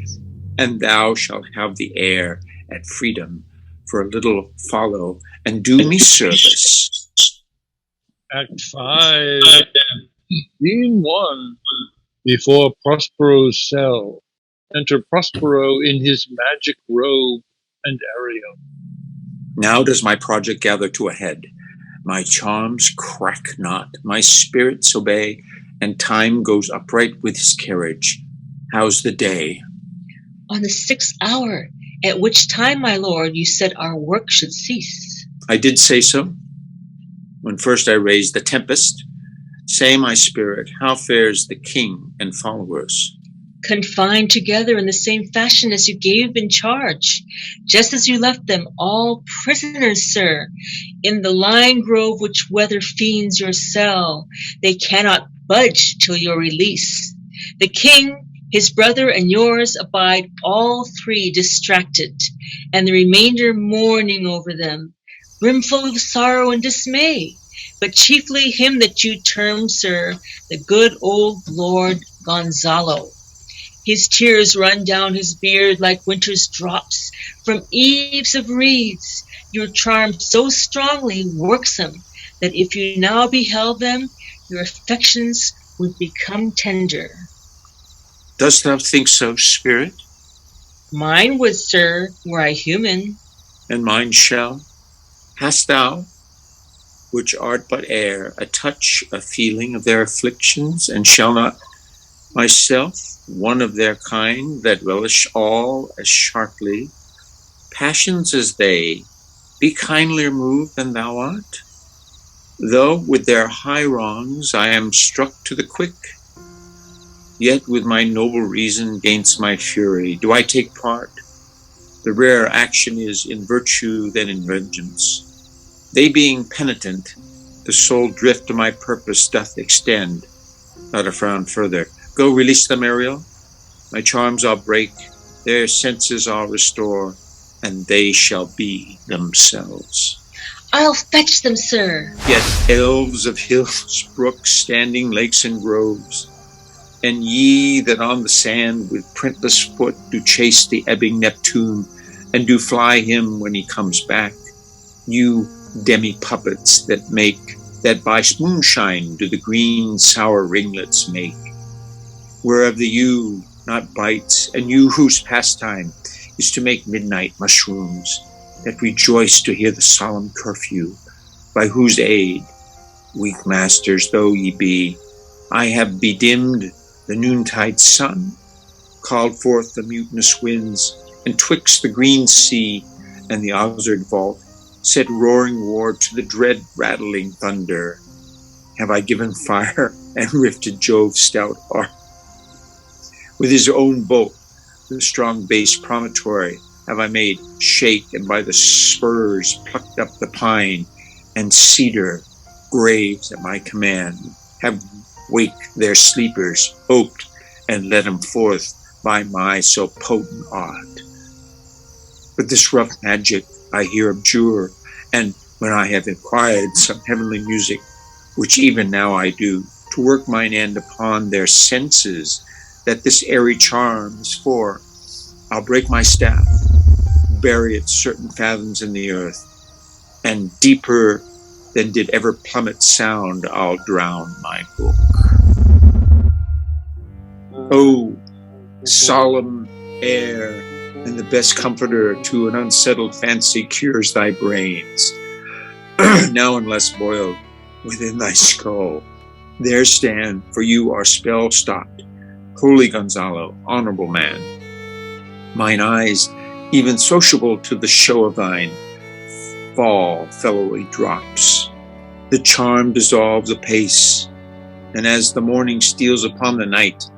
and thou shalt have the air at freedom for a little follow and do me service. Act 5. Scene 1. Before Prospero's cell. Enter Prospero in his magic robe and Ariel. Now does my project gather to a head. My charms crack not, my spirits obey, and time goes upright with his carriage. How's the day? On the 6th hour, at which time, my lord, you said our work should cease. I did say so. When first I raised the Tempest, say, my spirit, how fares the king and followers? Confined together in the same fashion as you gave in charge, just as you left them all prisoners, sir, in the lion grove which weather fiends your cell. They cannot budge till your release. The king, his brother, and yours abide all three distracted, and the remainder mourning over them, brimful of sorrow and dismay, but chiefly him that you term, sir, the good old Lord Gonzalo. His tears run down his beard like winter's drops from eaves of reeds. Your charm so strongly works him that if you now beheld them, your affections would become tender. Dost thou think so, spirit? Mine would, sir, were I human. And mine shall? Hast thou, which art but air, a touch, a feeling of their afflictions, and shall not myself, one of their kind, that relish all as sharply, passions as they, be kindlier moved than thou art? Though with their high wrongs I am struck to the quick, yet with my noble reason gainst my fury do I take part. The rarer action is in virtue than in vengeance. They being penitent, the sole drift of my purpose doth extend. Not a frown further. Go, release them, Ariel. My charms I'll break, their senses I'll restore, and they shall be themselves. I'll fetch them, sir. Yet elves of hills, brooks, standing lakes and groves, and ye that on the sand with printless foot do chase the ebbing Neptune, and do fly him when he comes back, you demi-puppets that by moonshine do the green sour ringlets make, whereof the yew not bites, and you whose pastime is to make midnight mushrooms, that rejoice to hear the solemn curfew, by whose aid, weak masters though ye be, I have bedimmed the noontide sun, called forth the mutinous winds, and twixt the green sea and the ozard vault, set roaring war to the dread rattling thunder. Have I given fire and rifted Jove's stout arm? With his own boat, the strong base promontory have I made shake, and by the spurs plucked up the pine, and cedar graves at my command have waked their sleepers, oped, and led them forth by my so potent art. But this rough magic I here abjure, and when I have acquired some heavenly music, which even now I do, to work mine end upon their senses, that this airy charms, for I'll break my staff, bury it certain fathoms in the earth, and deeper than did ever plummet sound, I'll drown my book. Oh, solemn air, and the best comforter to an unsettled fancy cures thy brains. Now unless boiled within thy skull, there stand, for you are spell stopped, holy Gonzalo, honorable man. Mine eyes, even sociable to the show of thine, fall fellowy drops. The charm dissolves apace, and as the morning steals upon the night,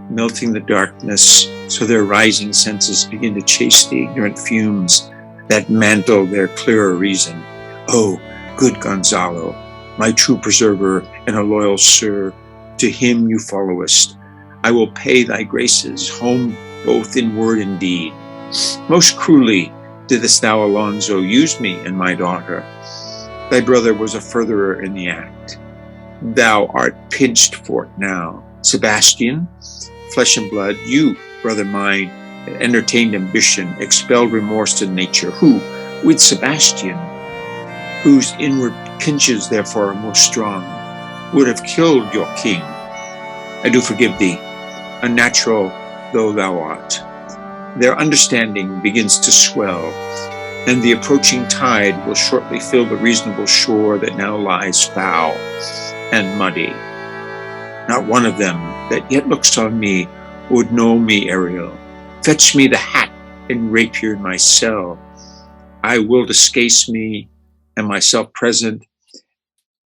melting the darkness, so their rising senses begin to chase the ignorant fumes that mantle their clearer reason. Oh, good Gonzalo, my true preserver and a loyal sir, to him you followest, I will pay thy graces home both in word and deed. Most cruelly didst thou, Alonso, use me and my daughter. Thy brother was a furtherer in the act. Thou art pinched for it now. Sebastian, flesh and blood, you, brother mine, entertained ambition, expelled remorse to nature, who, with Sebastian, whose inward pinches therefore are most strong, would have killed your king. I do forgive thee, unnatural though thou art. Their understanding begins to swell, and the approaching tide will shortly fill the reasonable shore that now lies foul and muddy. Not one of them that yet looks on me would know me, Ariel. Fetch me the hat and rapier in my cell. I will discase me and myself present,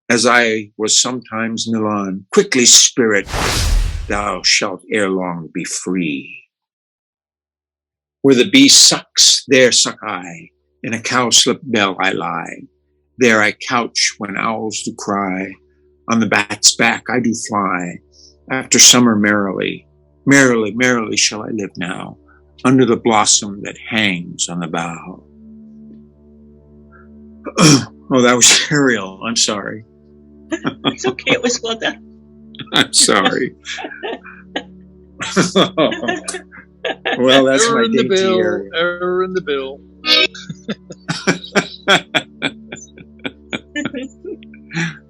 as I was sometimes Milan. Quickly, spirit, thou shalt ere long be free. Where the bee sucks, there suck I. In a cowslip bell I lie. There I couch when owls do cry. On the bat's back I do fly. After summer merrily, merrily, merrily shall I live now, under the blossom that hangs on the bough. Oh, that was Ariel. I'm sorry. It's okay. It was well done. I'm sorry. Well, that's Error my in the dainty bill. Ariel. Error in the bill.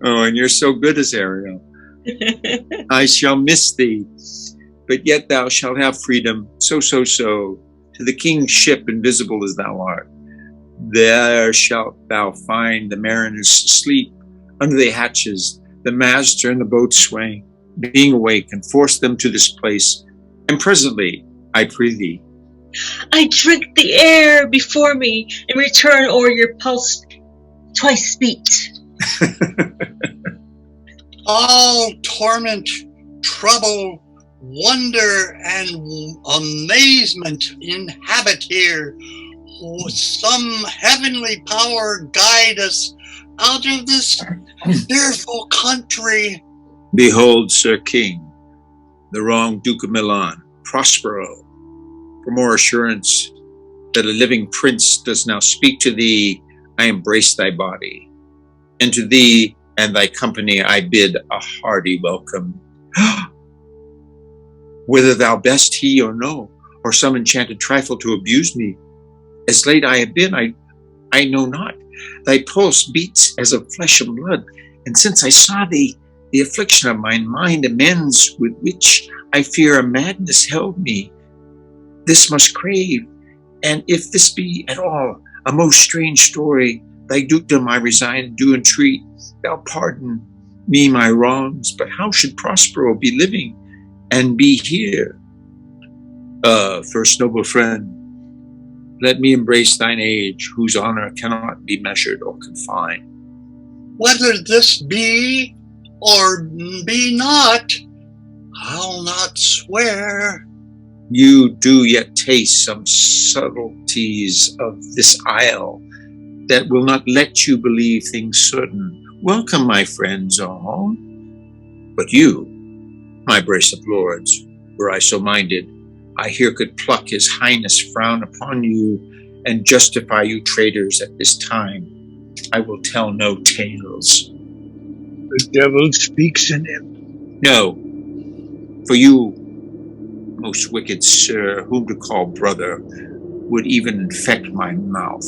Oh, and you're so good as Ariel. I shall miss thee, but yet thou shalt have freedom, so, to the king's ship invisible as thou art. There shalt thou find the mariners asleep under the hatches, the master and the boatswain, being awake, and force them to this place. And presently, I pray thee, I drink the air before me and return o'er your pulse twice beat. All torment, trouble, wonder, and amazement inhabit here. Some heavenly power guide us out of this fearful country. behold, Sir King, the wrong Duke of Milan, Prospero, for more assurance that a living prince does now speak to thee, I embrace thy body, and to thee and thy company I bid a hearty welcome. Whether thou best he or no, or some enchanted trifle to abuse me, as late I have been, I know not. Thy pulse beats as of flesh and blood, and since I saw thee, the affliction of my mind amends, with which I fear a madness held me. This must crave, and if this be at all a most strange story, thy dukedom I resign and do entreat, thou pardon me my wrongs. But how should Prospero be living and be here? First noble friend, let me embrace thine age, whose honor cannot be measured or confined. Whether this be or be not, I'll not swear. You do yet taste some subtleties of this isle that will not let you believe things certain. Welcome, my friends all. But you, my brace of lords, were I so minded, I here could pluck his highness frown upon you and justify you traitors at this time. I will tell no tales. The devil speaks in him. No, for you, most wicked sir, whom to call brother, would even infect my mouth.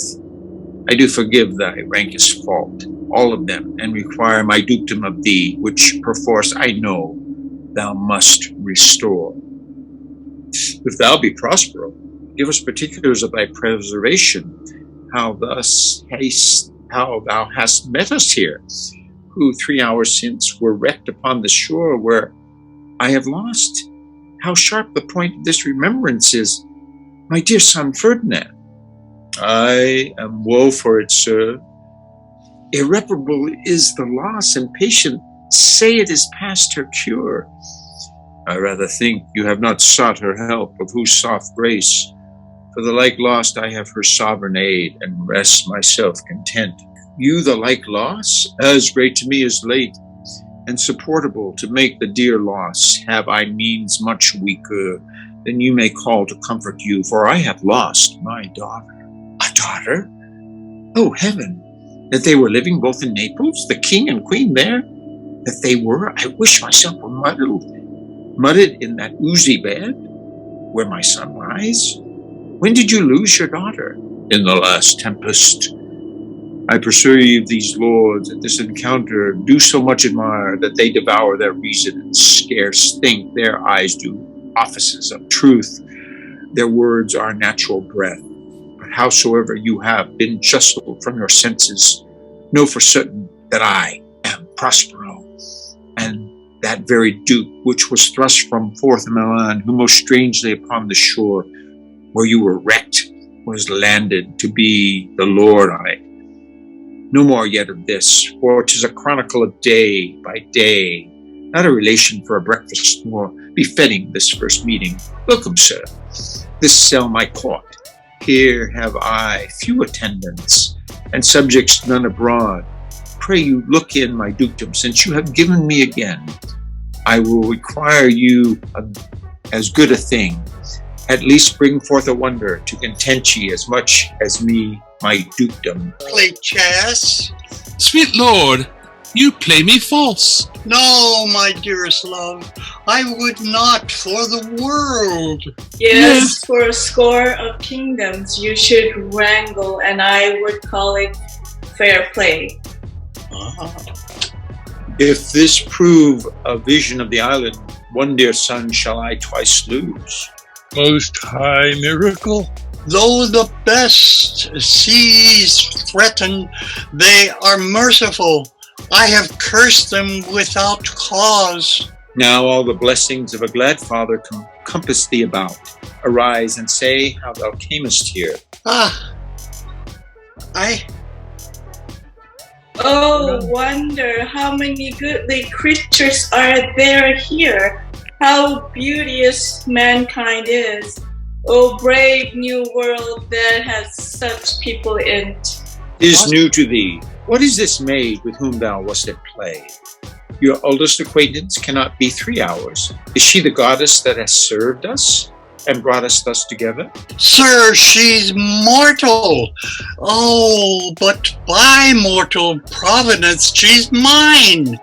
I do forgive thy rankest fault, all of them, and require my dukedom of thee, which perforce I know thou must restore. If thou be Prospero, give us particulars of thy preservation, how thou hast met us here, who 3 hours since were wrecked upon the shore where I have lost. How sharp the point of this remembrance is, my dear son Ferdinand. I am woe for it, sir. Irreparable is the loss, and patient say it is past her cure. I rather think you have not sought her help, of whose soft grace, for the like lost I have her sovereign aid, and rest myself content. You the like loss, as great to me as late, and supportable to make the dear loss, have I means much weaker than you may call to comfort you, for I have lost my daughter. A daughter? Oh, heaven, that they were living both in Naples, the king and queen there? If they were, I wish myself were mudded in that oozy bed where my son lies. When did you lose your daughter? In the last tempest. I perceive these lords at this encounter do so much admire that they devour their reason and scarce think their eyes do offices of truth. Their words are natural breath. But howsoever you have been justled from your senses, know for certain that I am Prospero, and that very Duke which was thrust from forth Milan, who most strangely upon the shore where you were wrecked was landed to be the Lord on it. No more yet of this, for 'tis a chronicle of day by day, not a relation for a breakfast more befitting this first meeting. Welcome, sir. This cell my court. Here have I few attendants, and subjects none abroad. Pray you look in my dukedom, since you have given me again. I will require you as good a thing. At least bring forth a wonder to content ye as much as me, my dukedom. Play chess? Sweet lord, you play me false. No, my dearest love, I would not for the world. Yes, for a score of kingdoms you should wrangle, and I would call it fair play. If this prove a vision of the island, one dear son shall I twice lose. Most high miracle. Though the best seas threaten, they are merciful. I have cursed them without cause. Now all the blessings of a glad father compass thee about. Arise and say how thou camest here. Oh, wonder how many goodly creatures are there here. How beauteous mankind is. Oh, brave new world that has such people in it. Is new to thee. What is this maid with whom thou wast at play? Your oldest acquaintance cannot be 3 hours. Is she the goddess that has served us and brought us thus together? Sir, she's mortal. Oh, but by mortal providence, she's mine.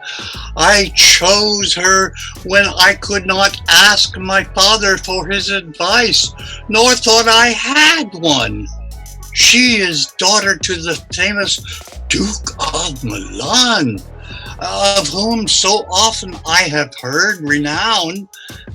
I chose her when I could not ask my father for his advice, nor thought I had one. She is daughter to the famous Duke of Milan, of whom so often I have heard renown,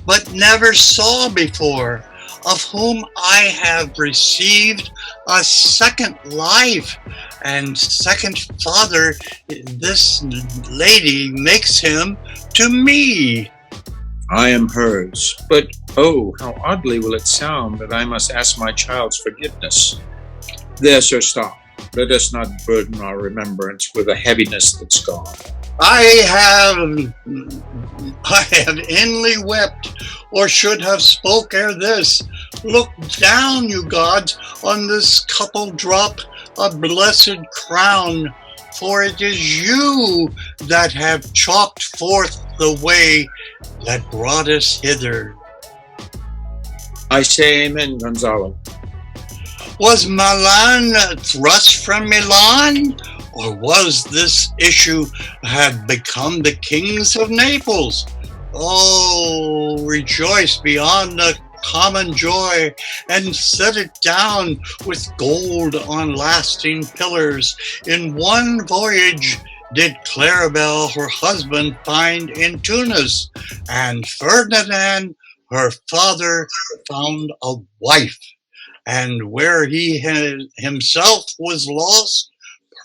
but never saw before, of whom I have received a second life and second father. This lady makes him to me. I am hers, but oh, how oddly will it sound that I must ask my child's forgiveness. There, sir, stop. Let us not burden our remembrance with a heaviness that's gone. I have inly wept, or should have spoke ere this. Look down, you gods, on this couple drop a blessed crown, for it is you that have chalked forth the way that brought us hither. I say amen, Gonzalo. Was Milan thrust from Milan? Or was this issue had become the kings of Naples? Oh, rejoice beyond the common joy, and set it down with gold on lasting pillars. In one voyage did Claribel her husband find in Tunis, and Ferdinand her father found a wife. And where he himself was lost,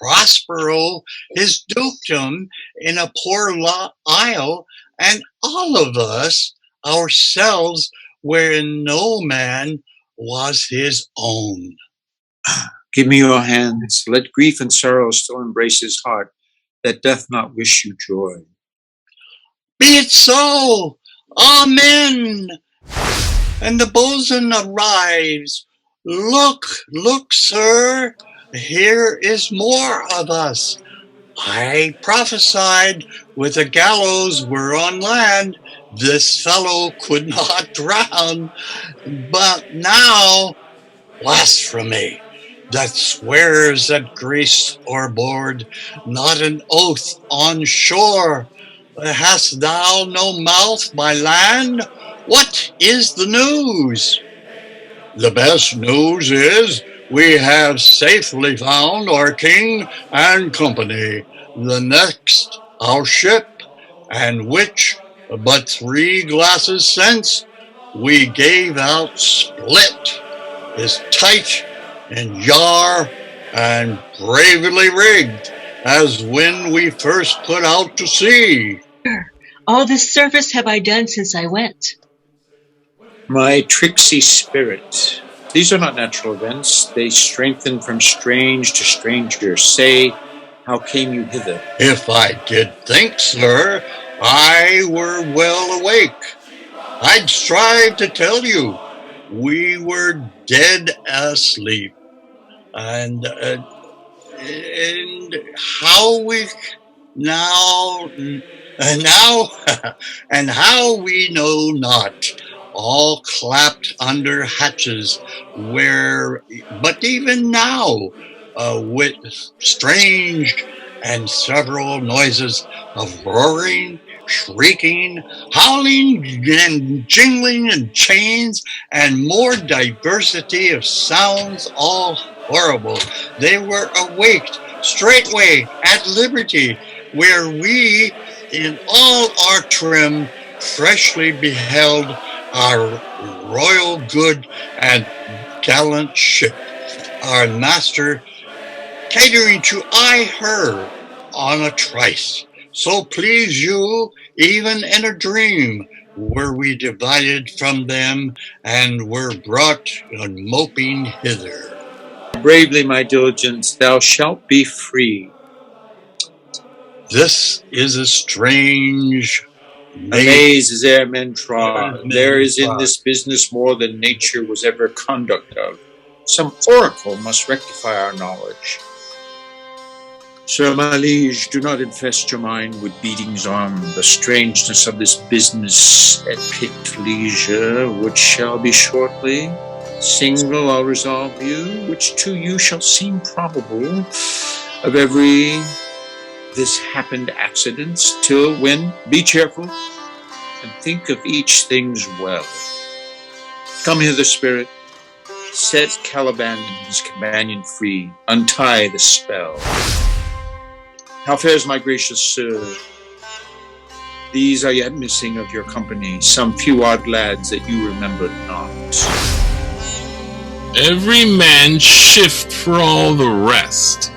Prospero his dukedom in a poor isle, and all of us ourselves wherein no man was his own. Give me your hands. Let grief and sorrow still embrace his heart that doth not wish you joy. Be it so. Amen. And the bosun arrives. Look, look, sir. Here is more of us. I prophesied with the gallows were on land, this fellow could not drown. But now, blasphemy, that swears at Greece or board, not an oath on shore. Hast thou no mouth by land? What is the news? The best news is we have safely found our king and company. The next our ship, and which but 3 glasses since we gave out split, is tight and yar and bravely rigged as when we first put out to sea. All this service have I done since I went. My tricksy spirit. These are not natural events. They strengthen from strange to stranger. Say, how came you hither? If I did think, sir, I were well awake, I'd strive to tell you we were dead asleep. And how we now and how we know not, all clapped under hatches, where but even now with strange and several noises of roaring, shrieking, howling, and jingling in chains, and more diversity of sounds, all horrible. They were awaked straightway at liberty, where we in all our trim freshly beheld our royal good and gallant ship, our master catering to eye her on a trice. So please you, even in a dream, were we divided from them, and were brought moping hither. Bravely, my diligence, thou shalt be free. This is a strange maze as ere men trod. There is in this business more than nature was ever conduct of. Some oracle must rectify our knowledge. Sir, my liege, do not infest your mind with beatings on the strangeness of this business at picked leisure, which shall be shortly. Single I'll resolve you, which to you shall seem probable, of every this happened accidents, till when, be cheerful, and think of each thing's well. Come hither, spirit, set Caliban and his companion free, untie the spell. How fares my gracious sir? These are yet missing of your company, some few odd lads that you remembered not. Every man shift for all the rest,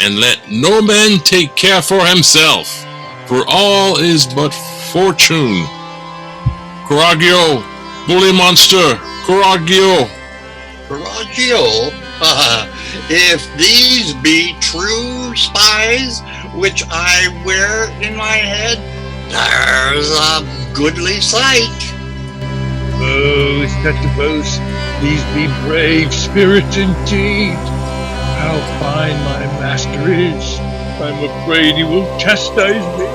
and let no man take care for himself, for all is but fortune. Coraggio, bully monster, Coraggio. Coraggio? If these be true spies, which I wear in my head, there's a goodly sight. Oh, is that the boast? These be brave spirits indeed. How fine my master is. I'm afraid he will chastise me.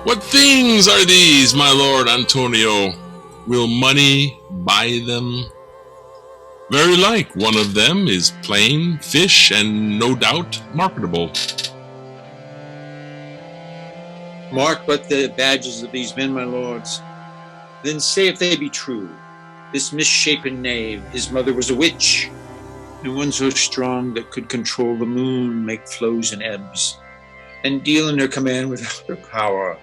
What things are these, my lord Antonio? Will money buy them? Very like one of them is plain fish and no doubt marketable. Mark but the badges of these men, my lords. Then say if they be true. This misshapen knave, his mother was a witch, and one so strong that could control the moon, make flows and ebbs, and deal in her command without her power.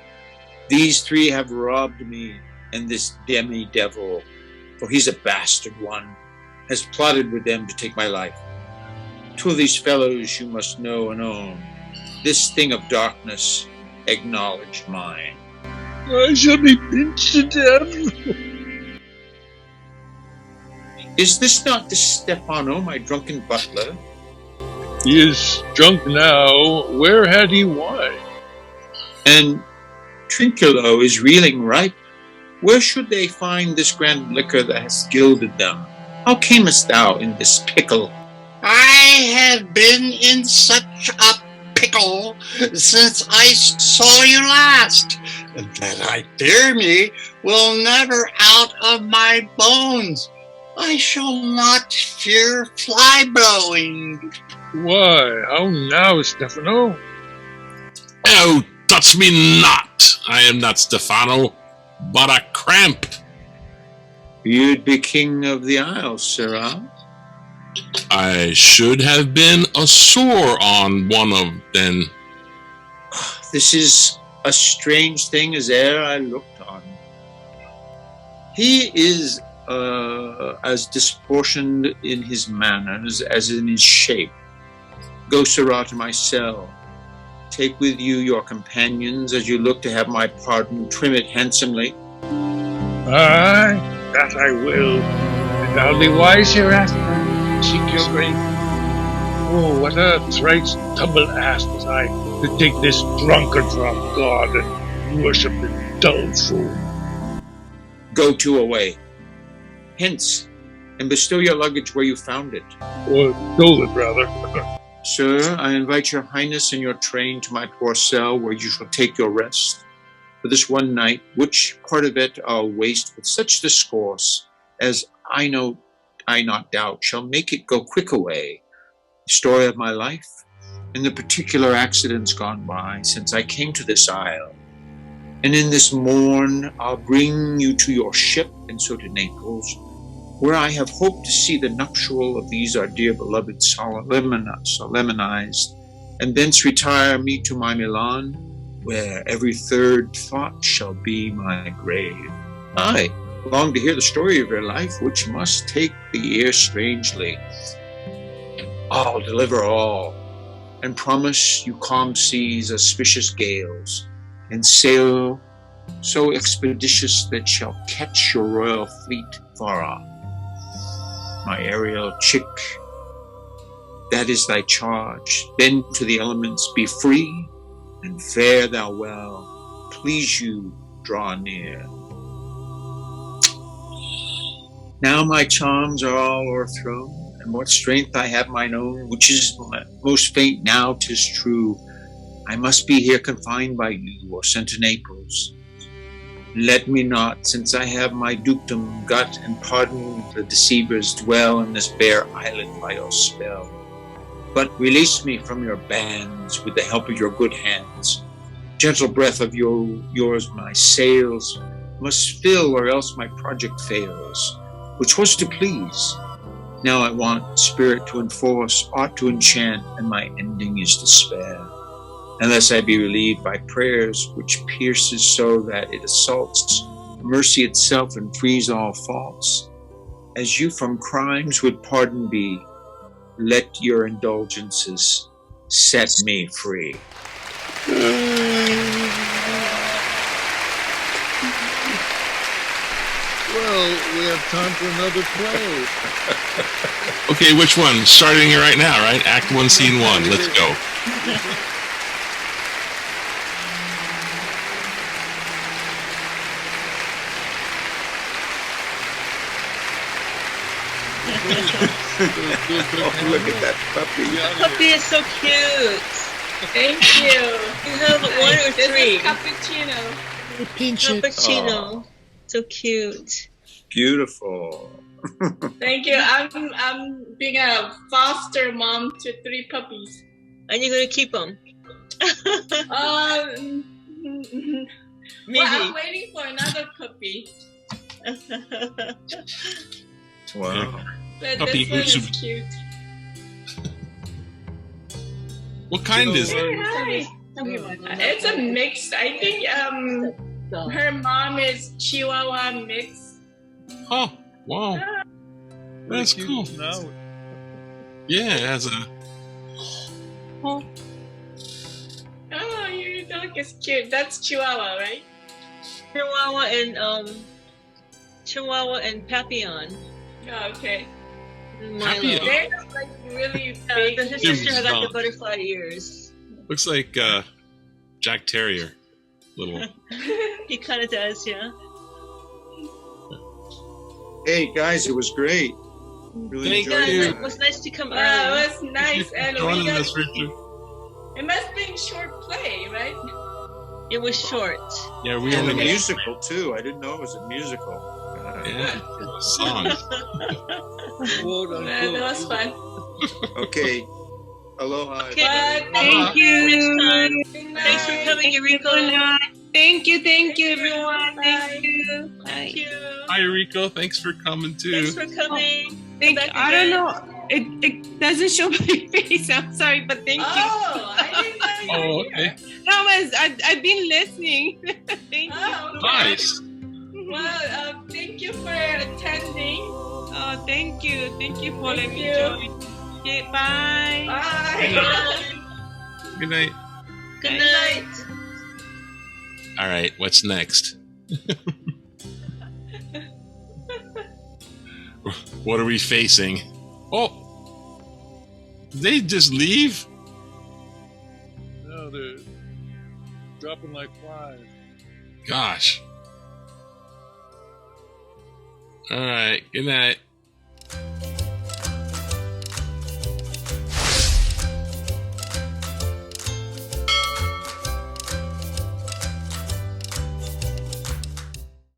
These 3 have robbed me, and this demi-devil, for he's a bastard one, has plotted with them to take my life. 2 of these fellows you must know and own. This thing of darkness acknowledged mine. I shall be pinched to death. Is this not the Stefano, my drunken butler? He is drunk now. Where had he wine? And Trinculo is reeling ripe. Where should they find this grand liquor that has gilded them? How camest thou in this pickle? I have been in such a pickle since I saw you last, that I fear me will never out of my bones. I shall not fear fly blowing. Why, how now, Stefano? Oh, touch me not! I am not Stefano, but a cramp. You'd be king of the Isles, sirrah. I should have been a sore on one of them. This is a strange thing as e'er I looked on. He is as disproportioned in his manners as in his shape. Go, sirrah, to my cell. Take with you your companions as you look to have my pardon. Trim it handsomely. Aye, that I will. And I'll be wise hereafter. Seek your grace. Oh, what a thrice tumble ass was I to take this drunkard for a god and worship the dull fool. Go to away. Hence, and bestow your luggage where you found it. Or stole it, rather. Sir, I invite your highness and your train to my poor cell, where you shall take your rest for this one night, which part of it I'll waste with such discourse as I not doubt shall make it go quick away. The story of my life and the particular accidents gone by since I came to this isle. And in this morn I'll bring you to your ship, and so to Naples, where I have hoped to see the nuptial of these our dear beloved solemnized, and thence retire me to my Milan, where every third thought shall be my grave. I long to hear the story of your life, which must take the ear strangely. I'll deliver all, and promise you calm seas, auspicious gales, and sail so expeditious that shall catch your royal fleet far off. My aerial chick, that is thy charge. Then to the elements be free, and fare thou well. Please you draw near. Now my charms are all o'erthrown, and what strength I have mine own, which is most faint now, 'tis true. I must be here confined by you, or sent to Naples. Let me not, since I have my dukedom got, and pardon the deceivers, dwell in this bare island by your spell. But release me from your bands with the help of your good hands. Gentle breath of yours my sails must fill, or else my project fails, which was to please. Now I want spirit to enforce, art to enchant, and my ending is despair. Unless I be relieved by prayers, which pierces so that it assaults mercy itself and frees all faults. As you from crimes would pardon be, let your indulgences set me free. Well, we have time for another play. Okay, which one? Starting it right now, right? Act 1, Scene 1. Let's go. Oh, look at that puppy. The puppy is so cute. Thank you. You have one or This three. is cappuccino. Cappuccino. So cute. Beautiful. Thank you. I'm being a foster mom to 3 puppies. And you're going to keep them? Maybe. Well, I'm waiting for another puppy. Wow. But Puppy this one is who's- cute. What kind is it? Hi. It's a mix. I think her mom is Chihuahua mix. Oh, wow. That's cool. Now, Yeah, it has a... Oh, your dog is cute. That's Chihuahua, right? Chihuahua and Papillon. Oh, okay. And Papillon? Milo. They're like really big. His sister has like Oh. the butterfly ears. Looks like Jack Terrier. Little. He kind of does, yeah. Hey guys, it was great. Really Thank enjoyed you. it. It was nice to come It early. was nice, and Joining we us, got, Richard. it must be a short play, right? It was short. Yeah, we And a only musical too. I didn't know it was a musical. Yeah, a song. quote That was unquote. fun. Okay. Aloha. Okay. Bye. Thank you. Next time. Good night. Thanks for coming, Eureka. Thank you, everyone. Thank you. Thank you. Hi, Rico. Thanks for coming too. Thanks for coming. Thank Come you. back I don't again. know. It doesn't show my face. I'm sorry, but thank you. Oh, I didn't know you Oh, were okay. here. No, I've been listening. Thank you. Oh, Nice. well, thank you for attending. Oh, thank you. Thank you for letting me you. join. Okay, bye. Bye. Good night. Good night. All right, what's next? What are we facing? Oh, did they just leave? No, they're dropping like flies. Gosh. All right, good night.